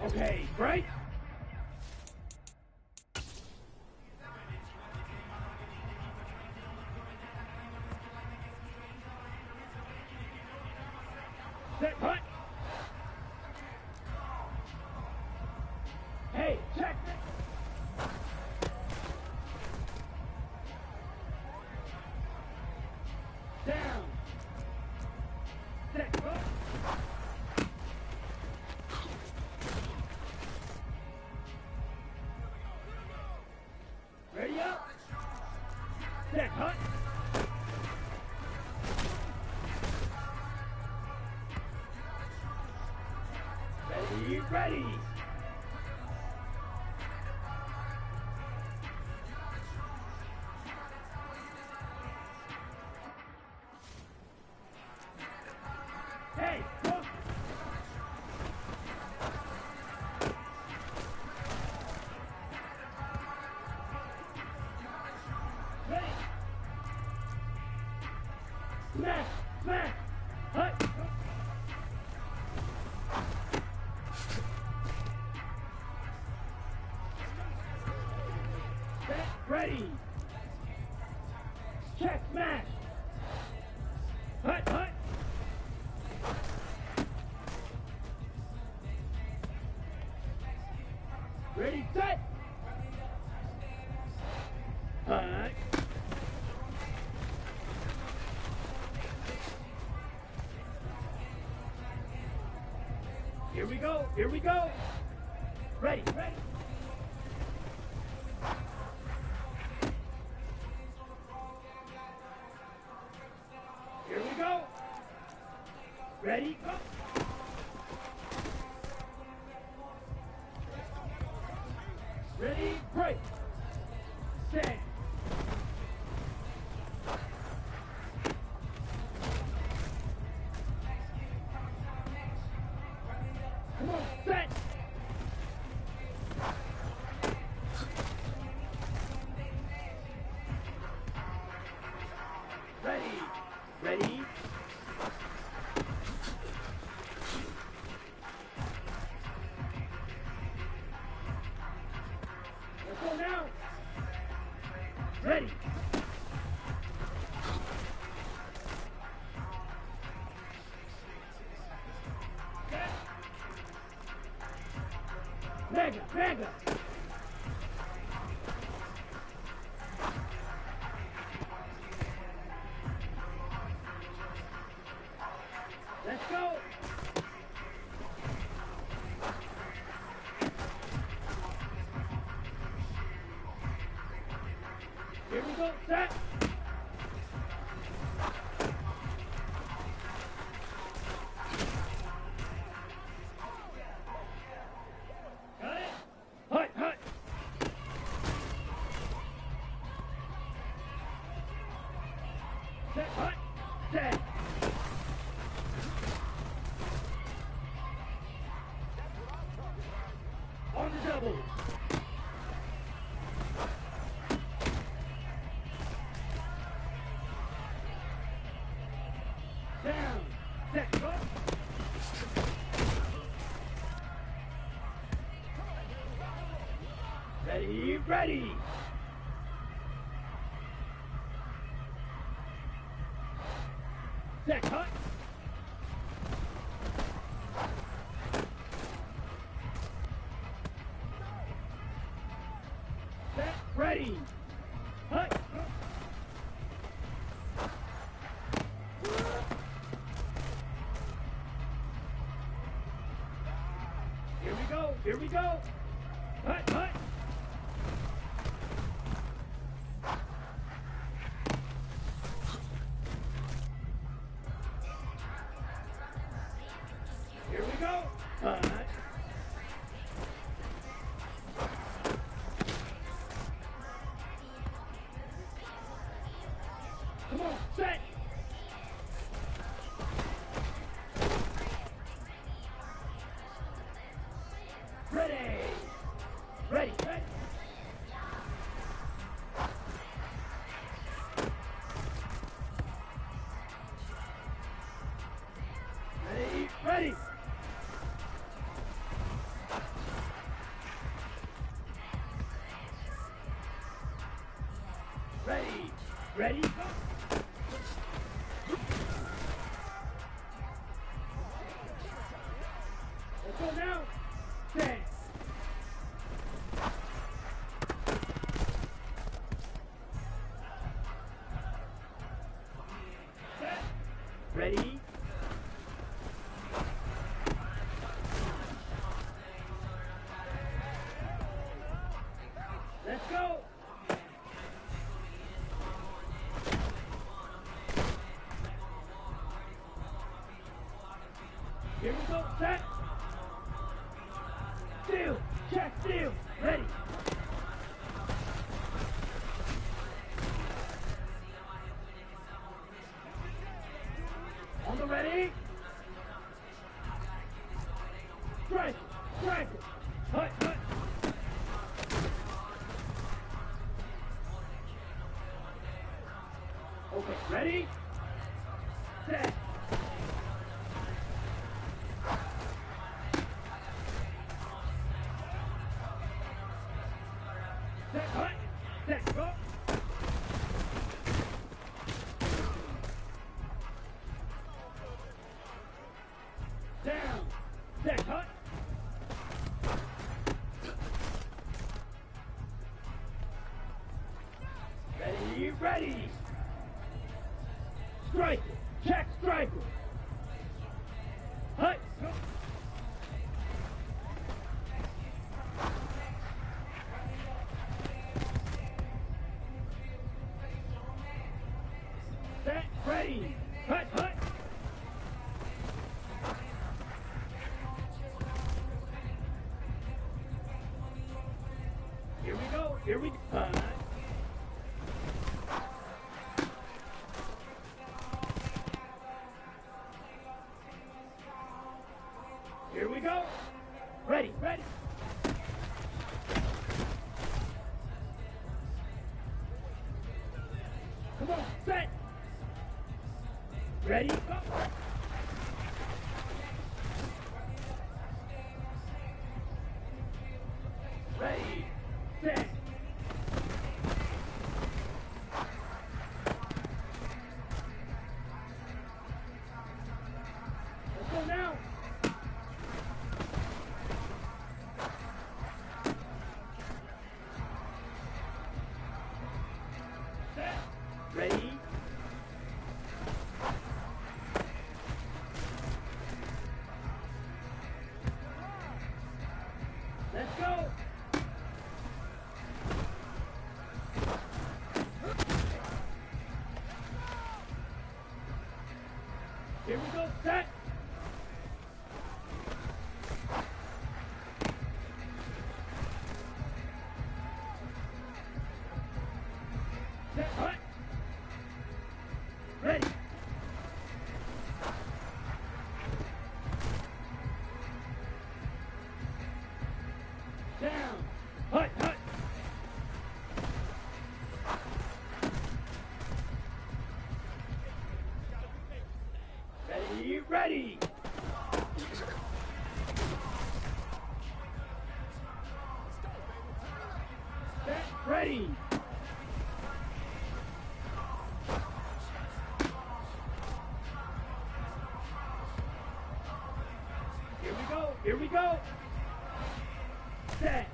Okay, break. Set, hut. Hey, check. Down. Set, hut. Ready up. Set, hut. Ready, ready. Hey, look. Ready. Smash, smash. Hut. Set, ready. Check, smash. Hut, hut. Ready, set. Hut. Here we go, here we go. Ready, ready. Here we go. Ready, go. Ready, break. Set. Come on, set. Ready, ready. Let's go now. Ready. Set. Mega, mega. Let's go. Here we go, set. Got it? Hut, hut. Set, hut, set. On the double. Down. Set. Go. Ready, ready. Set. Hut. Set. Ready. Hut. Here we go. Here we go. Hut, hut. Here we go. Hut. Come on, set. Ready. Ready. Ready? Go. Let's go now. Set. Set. Ready? Let's go. Here we go. Set. Steal. Check. Steal. Ready. On the ready. Strike. Strike. Hut. Hut. Okay. Ready. Set. Set. Hut. Set. Go. Down. Set. Hut. Ready. Ready. Strike. Check. Strike. Hut. Go. Set. Ready. Hut. Hut. Here we go. Here we go. Here we go. Ready. Ready. Come on. Set. Ready. Go. Ready. Set. Let's go now. Set. Ready. Let's go. Here we go. Set. Set. Hut. Ready. Down. Hut. Hut. Ready. Ready. Set. Ready. Here we go. Here we go. Set.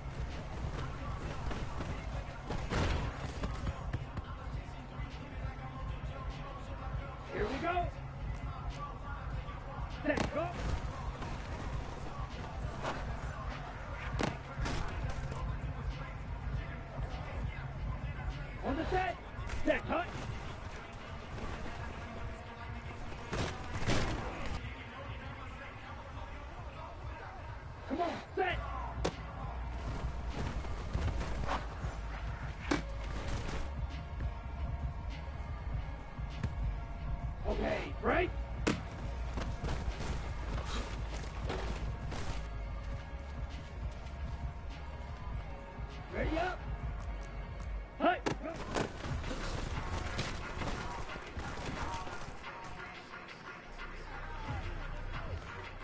Here we go. Set. Go. On the set. Set. Hut. Come on. Set. Okay. Break. Ready up. Hut. Go.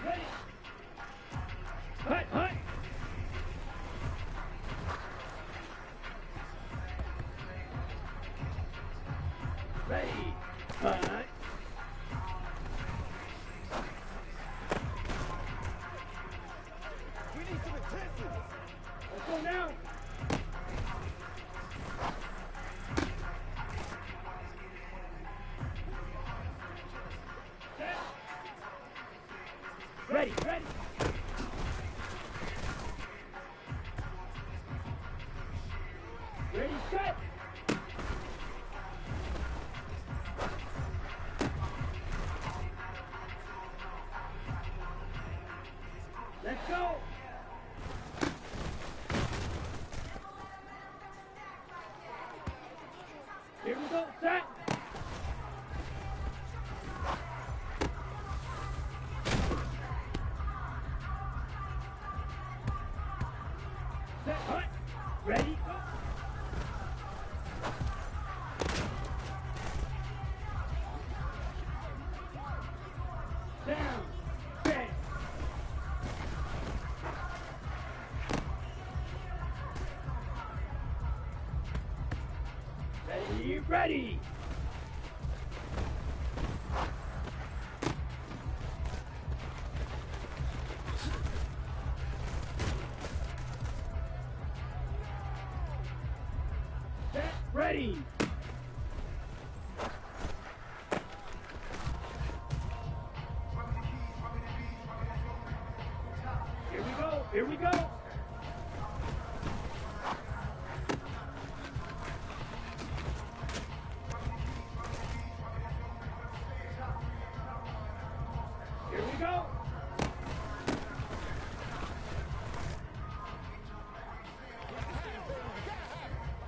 Ready. Hut. Hut. Ready. Hunt. We need some attention. Let's go now. Set. Ready, ready. Ready, set. Let's go. Here we go, set. Set, hunt. Ready, go. Down, set. Ready, ready. Set, ready. Here we go, here we go. Here we go.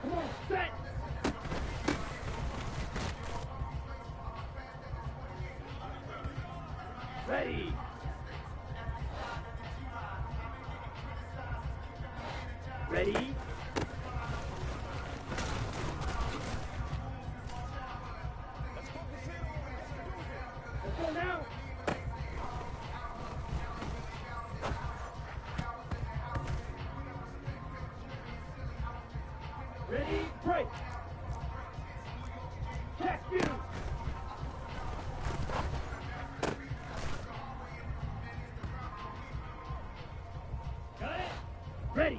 Come on, set. Ready. Ready. Let's go now. Ready, break. Check you. Got it? Ready.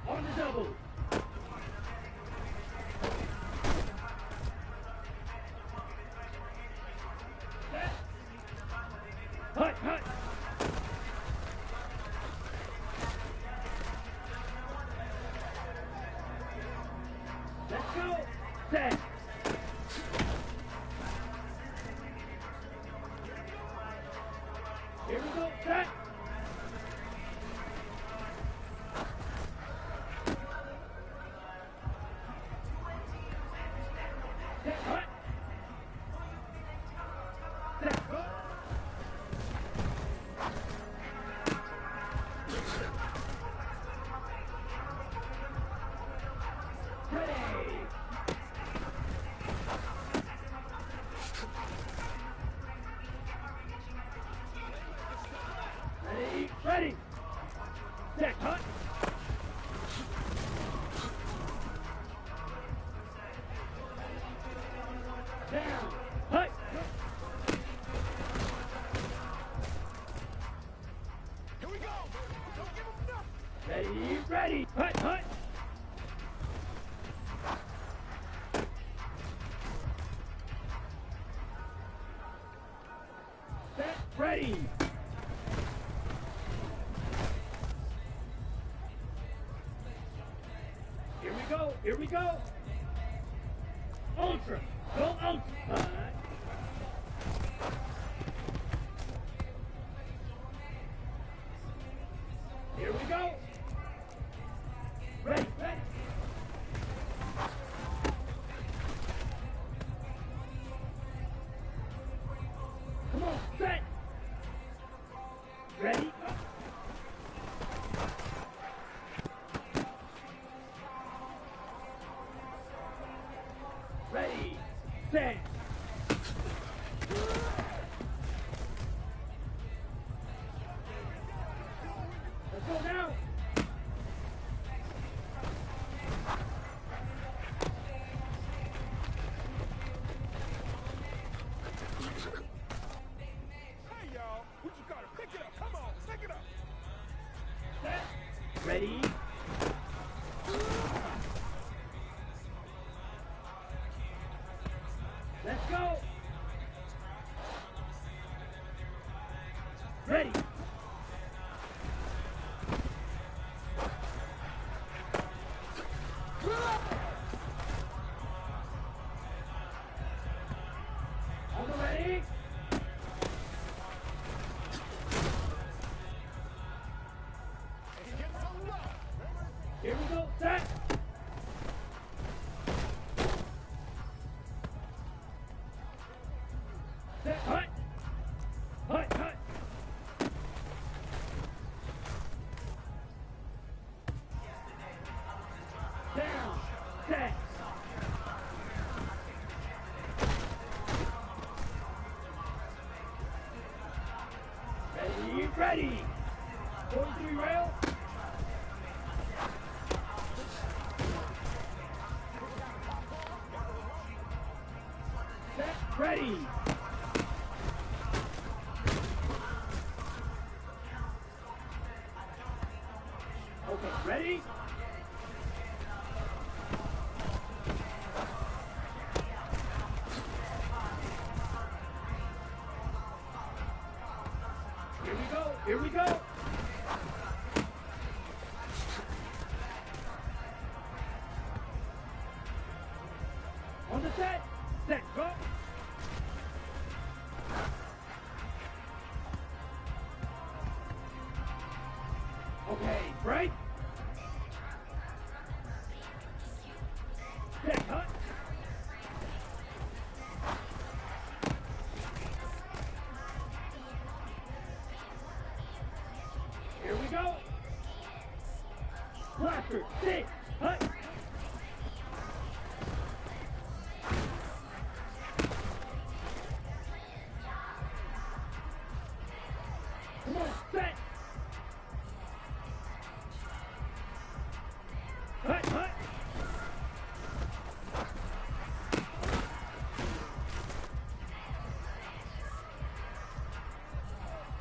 On the double. Set. Hut, hut. Let's go. Set. Here we go. Set. Set. Hut. Set. Go. Ready. Ready, ready. Set, hut. Down, hut. Here we go. Don't give him enough. Ready, ready. Hut, hut. Set, ready. Here we go, here we go. Ultra, go ultra. Hut. Here we go. Ready, ready. Come on, set. Ready, go. Ready, set. Let's go now. Ready? Let's go. Ready. All ready? Here we go, set. Set, hut. Hut, hut. Down, set. Ready, ready. 43 rail. Set, ready. Okay, ready? Here we go, here we go. On the set, go. Okay, break. Set, hut. Here we go. Blaster, sit, hut. Come on, set. Hut, hut.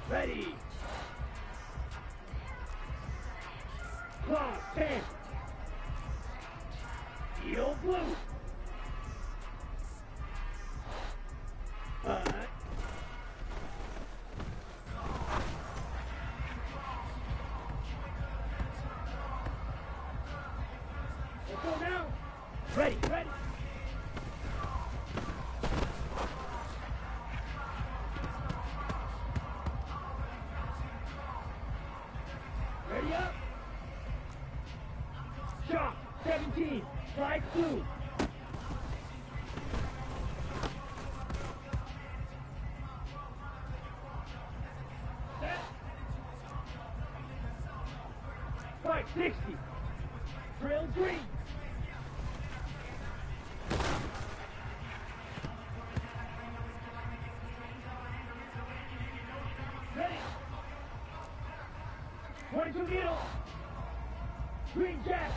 Ready. Claw, 10. Steel blue. Hut. Let's go now. Ready, ready. Ready up. Shot, 17. Slide blue. Set. Fight, 60. Trail green. Ready. 22 needle. Green jack.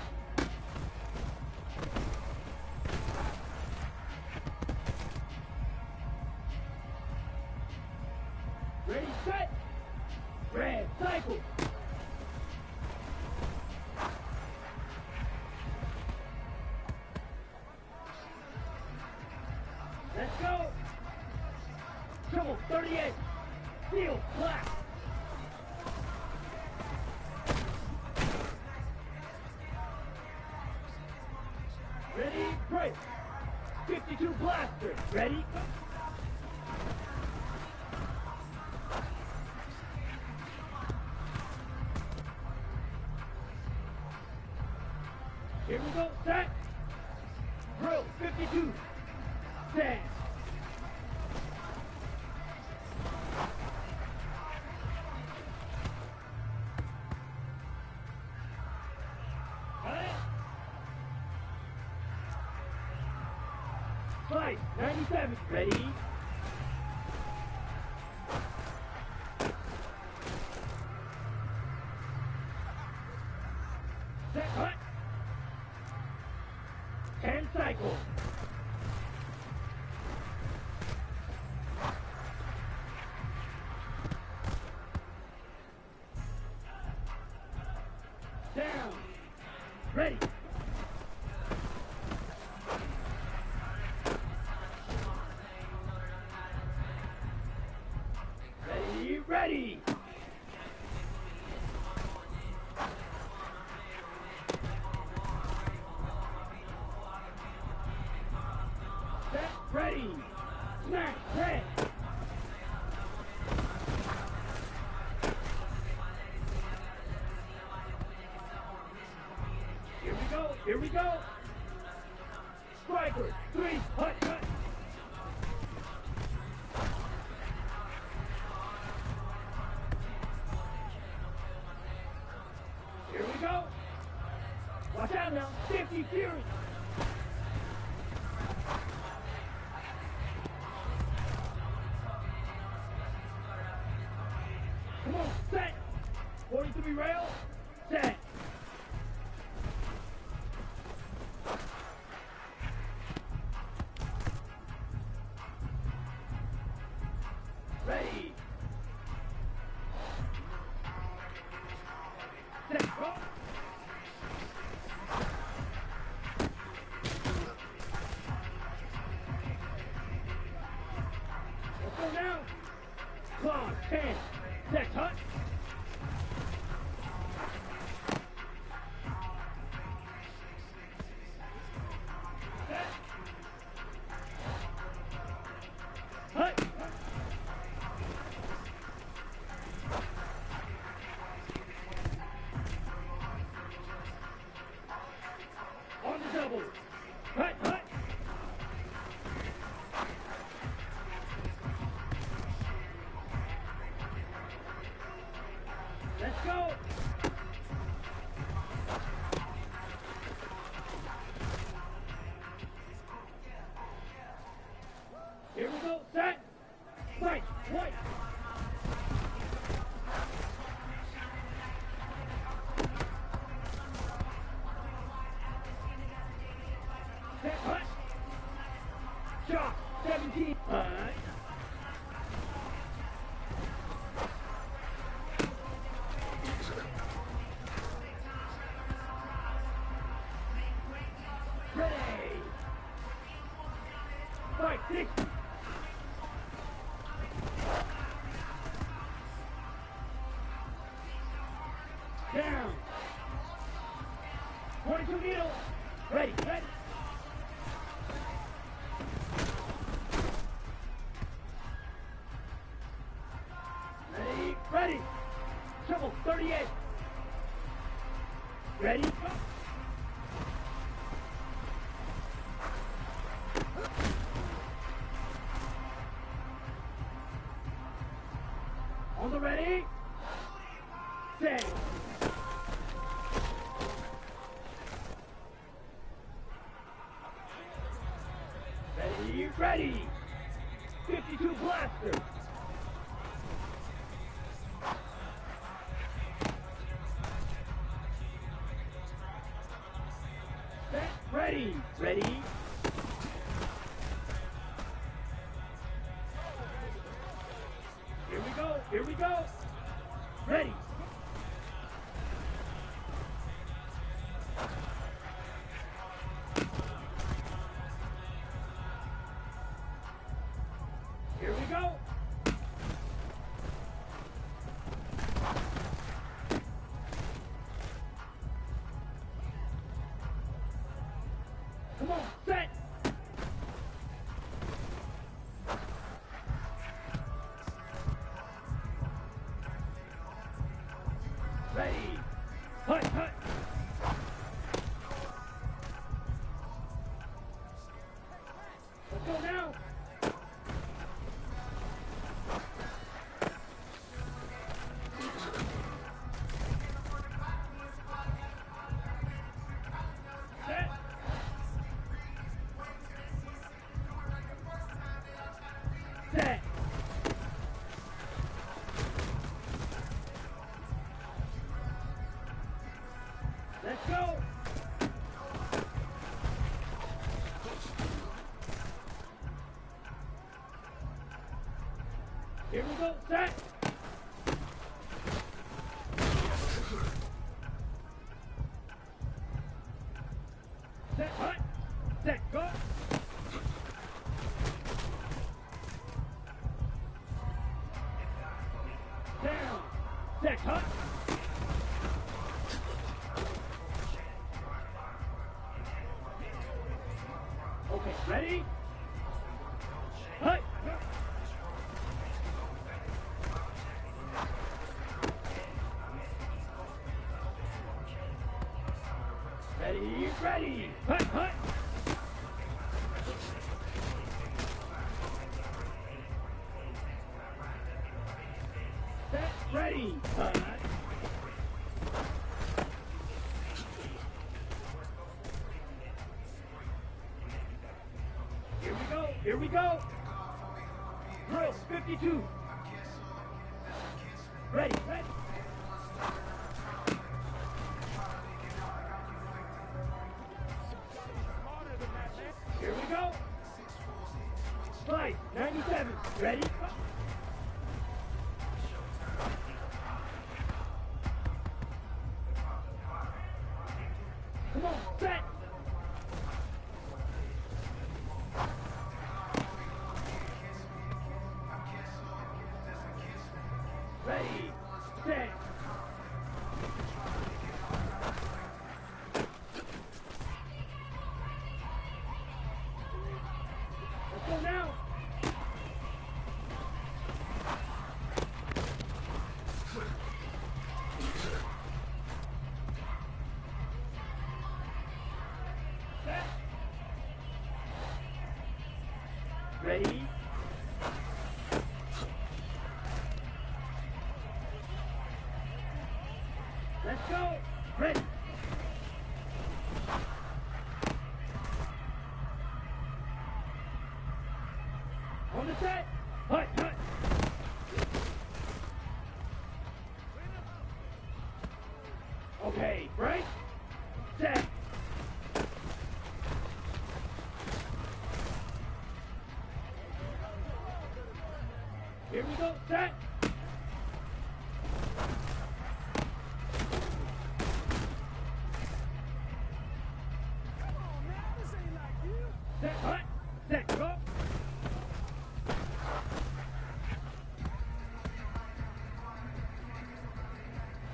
Ready, set. Red cycle. Let's go. Trouble 38. Steel black. Ready, break. 52 blaster. Ready? Here we go, set. Drill, 52. Set. Got it? Fight, 97. Ready? Set, hut. 10 cycle. Set. Ready. Ready. Set, ready. Smash, red. Here we go, here we go. Striker, 3, hut, hut. Here we go. Watch out now, 50 Fury. Come on, set. 43 rail, set. Ready. Set, go. Let's go now. Clock, 10. Set, hut. Set. Hut. On the double. Hut, hut. Let's go. Here we go. Set. Right. White. Set. Hut. Shot. 17. Hut. Ready. Fight. 60. Down. 22 needle. Ready. Ready. Ready. Ready. Triple 38. Ready. Go. On the ready. Set. Ready, ready. 52 blaster. Set, ready, ready. Here we go, here we go. Ready. Here we go. Come on, set. Ready. Hut, hut. Let's go now. Set. Set. Let's go. Here we go. Set. Down. Set. Cut. Okay, ready? Cut. Ready. Cut. Set. Ready. Cut. Here we go. Drills 52. Ready. Here we go. Slide 97. Ready. Come on, set. Ready, set. Let's go now. Set. Ready. Let's go. Ready. On the set. Hut. Okay, break. Set. Here we go. Set. Set, hut, set, go.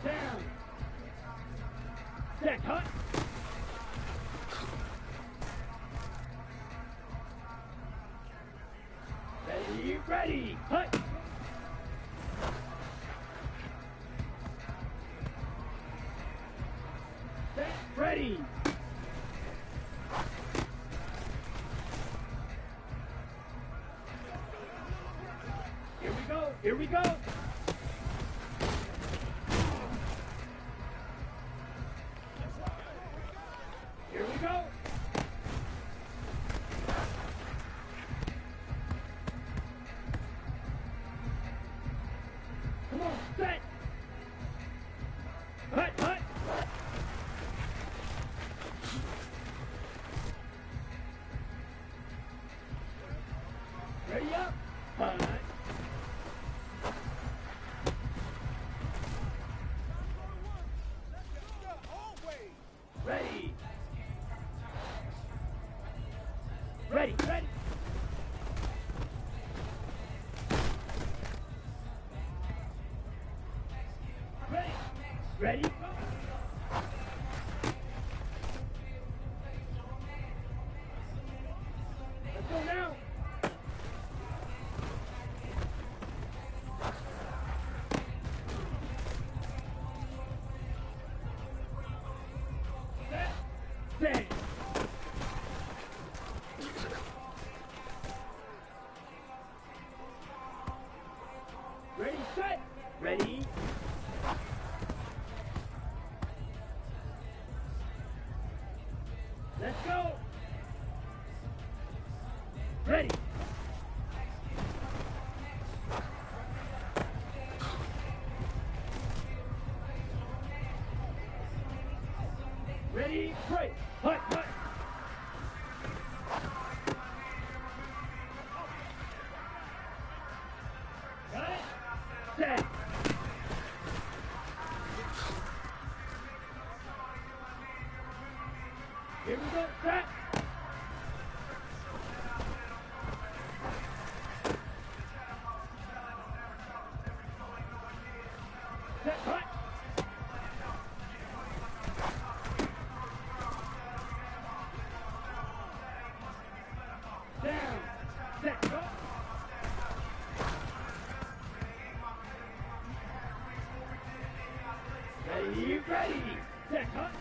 Down. Set, hut. Ready, hut. Set, ready. Here we go. Here we go. Come on, set. Hut. Ready up. Hut. Ready. Ready. Ready. Go. Let's go now. Set. Ready, set. Ready. Let's go. Ready. Ready, break. Hut. Got it? Set. Here we go, set. Set, hut. Down. Set, hut. Ready, ready. Set, hut.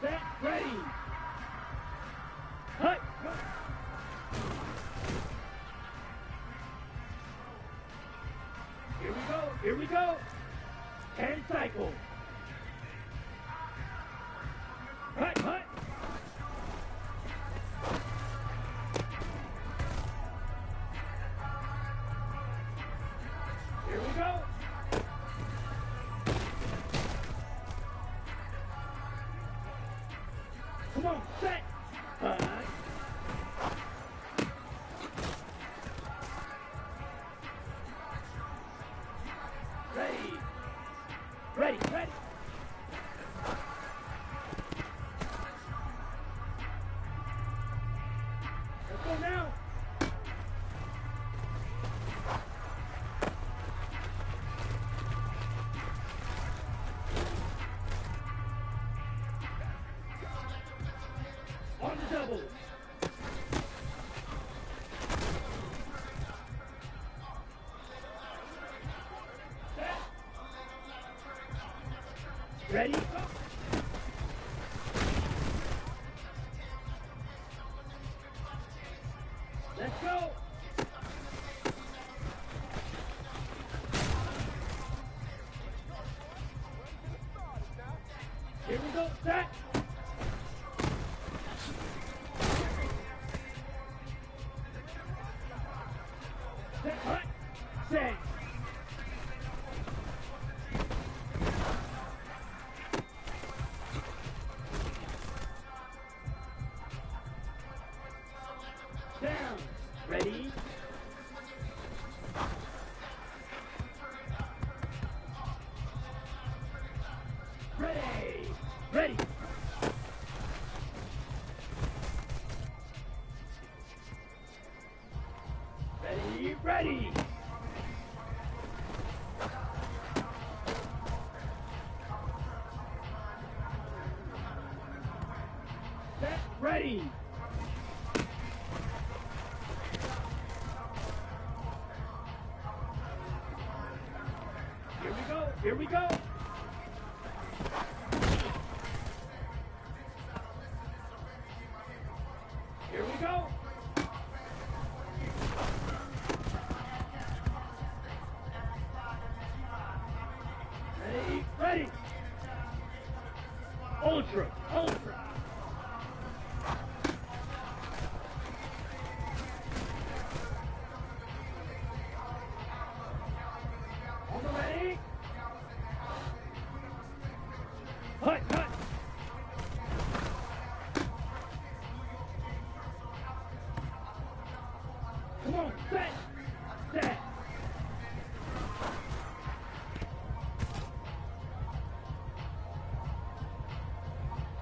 Set, ready. Hut. Here we go, here we go. 10 cycles. Hut, hut. Here we go. Come on, set. Ready. Ready, ready. Let's go now. On the double. Set. Ready? Go. Let's go. Here we go. Set. Set. Hut. Set. Down. Ready? Ready. Ready. Ready, ready. Set, ready. Here we go, here we go. Here we go. Ready, ready. Ultra, ultra. On the ready. Hut, hut. Come on, set, set.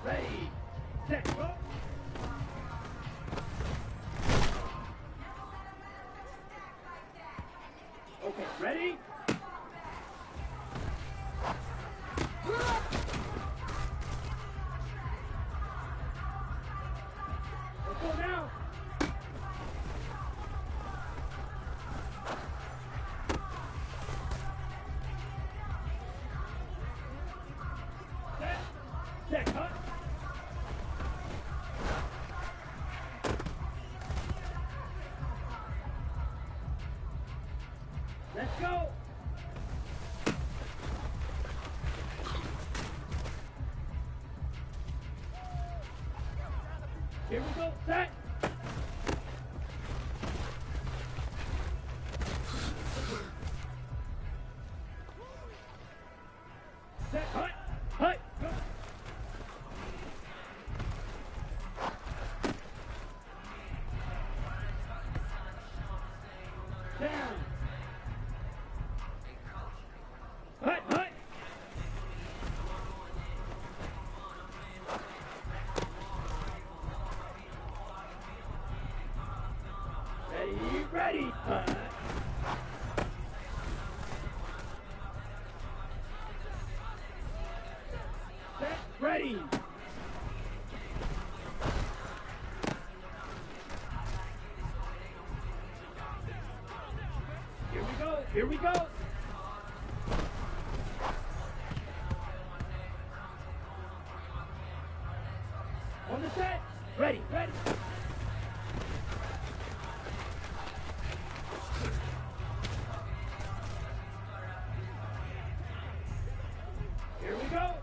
Ready, set, go. Okay, ready? Let's go now. Set, set, hut. Let's go. Here we go, set. Set, hut, hut, go. Down. Hut, hut. we go. On the set. Ready, ready. Here we go.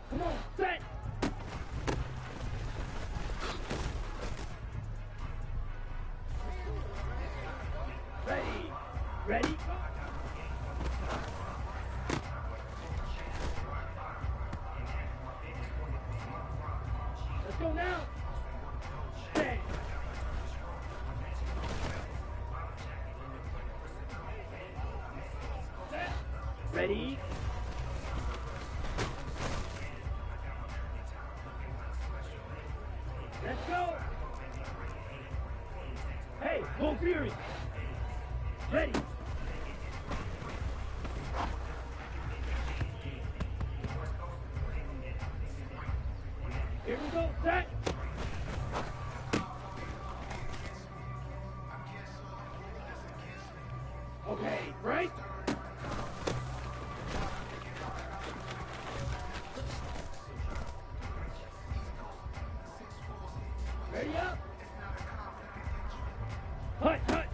Come on, set. Ready, ready. Let's go now. Set. Set. Ready. Let's go. Hey, full fury. Ready. Here we go, set. Okay, right. Ready up. Hut, hut.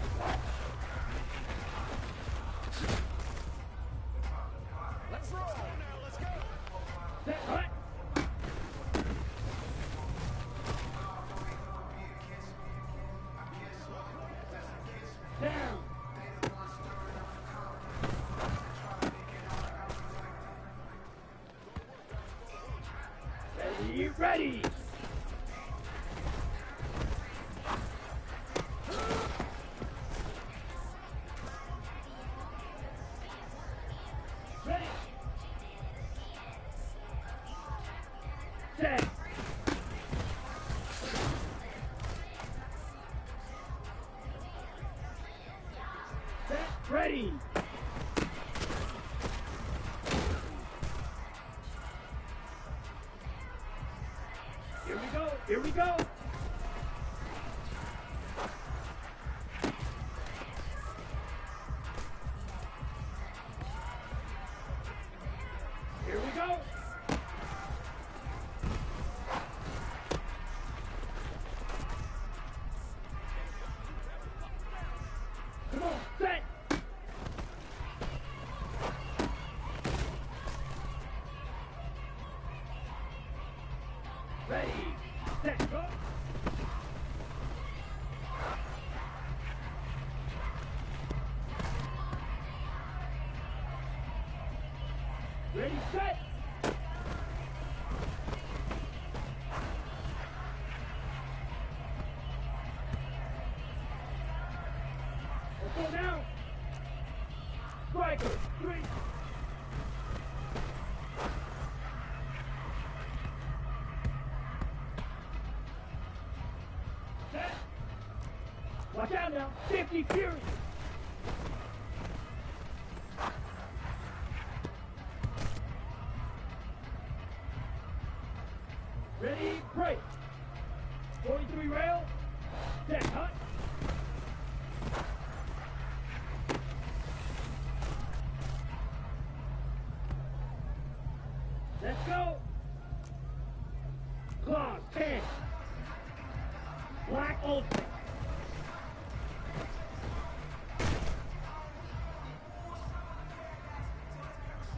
Let's roll now. Let's go. Set, hut. Down. Ready, ready. Ready. Set. Set. Ready. Here we go. Here we go. Here we go. Come on, set. Ready, set, go. Ready, set. Let's go now. Striker, 3. Set. Watch out now. 50 Fury. Ready, break. 43 rail. Set, hut. Let's go. Claws, 10. Black ultimate.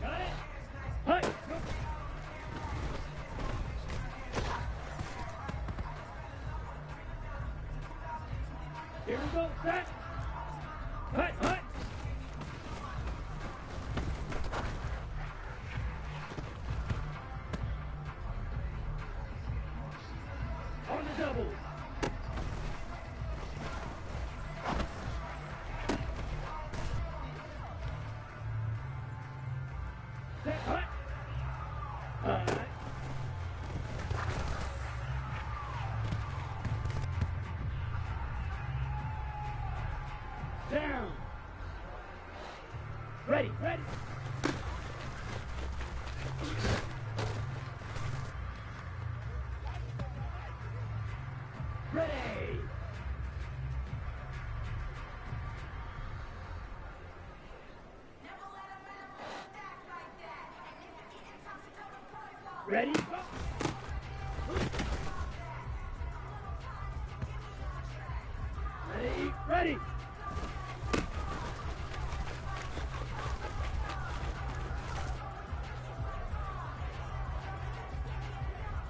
Got it? Hut, go. Here we go, set. Hut, hut. On the double. Set, hut. Hut. Down. Ready, ready. Ready? Go. Ready? Ready!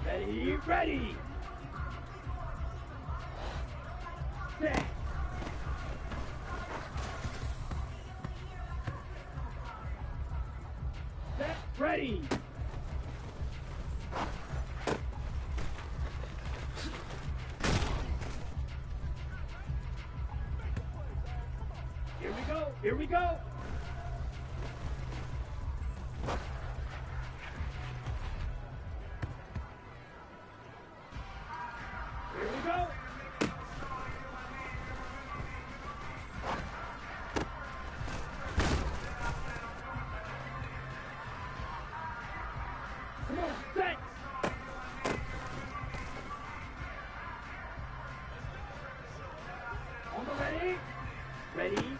Ready? Ready! Set! Set! Ready! Here we go! Here we go! Here we go! Come on, set! On the ready? Ready?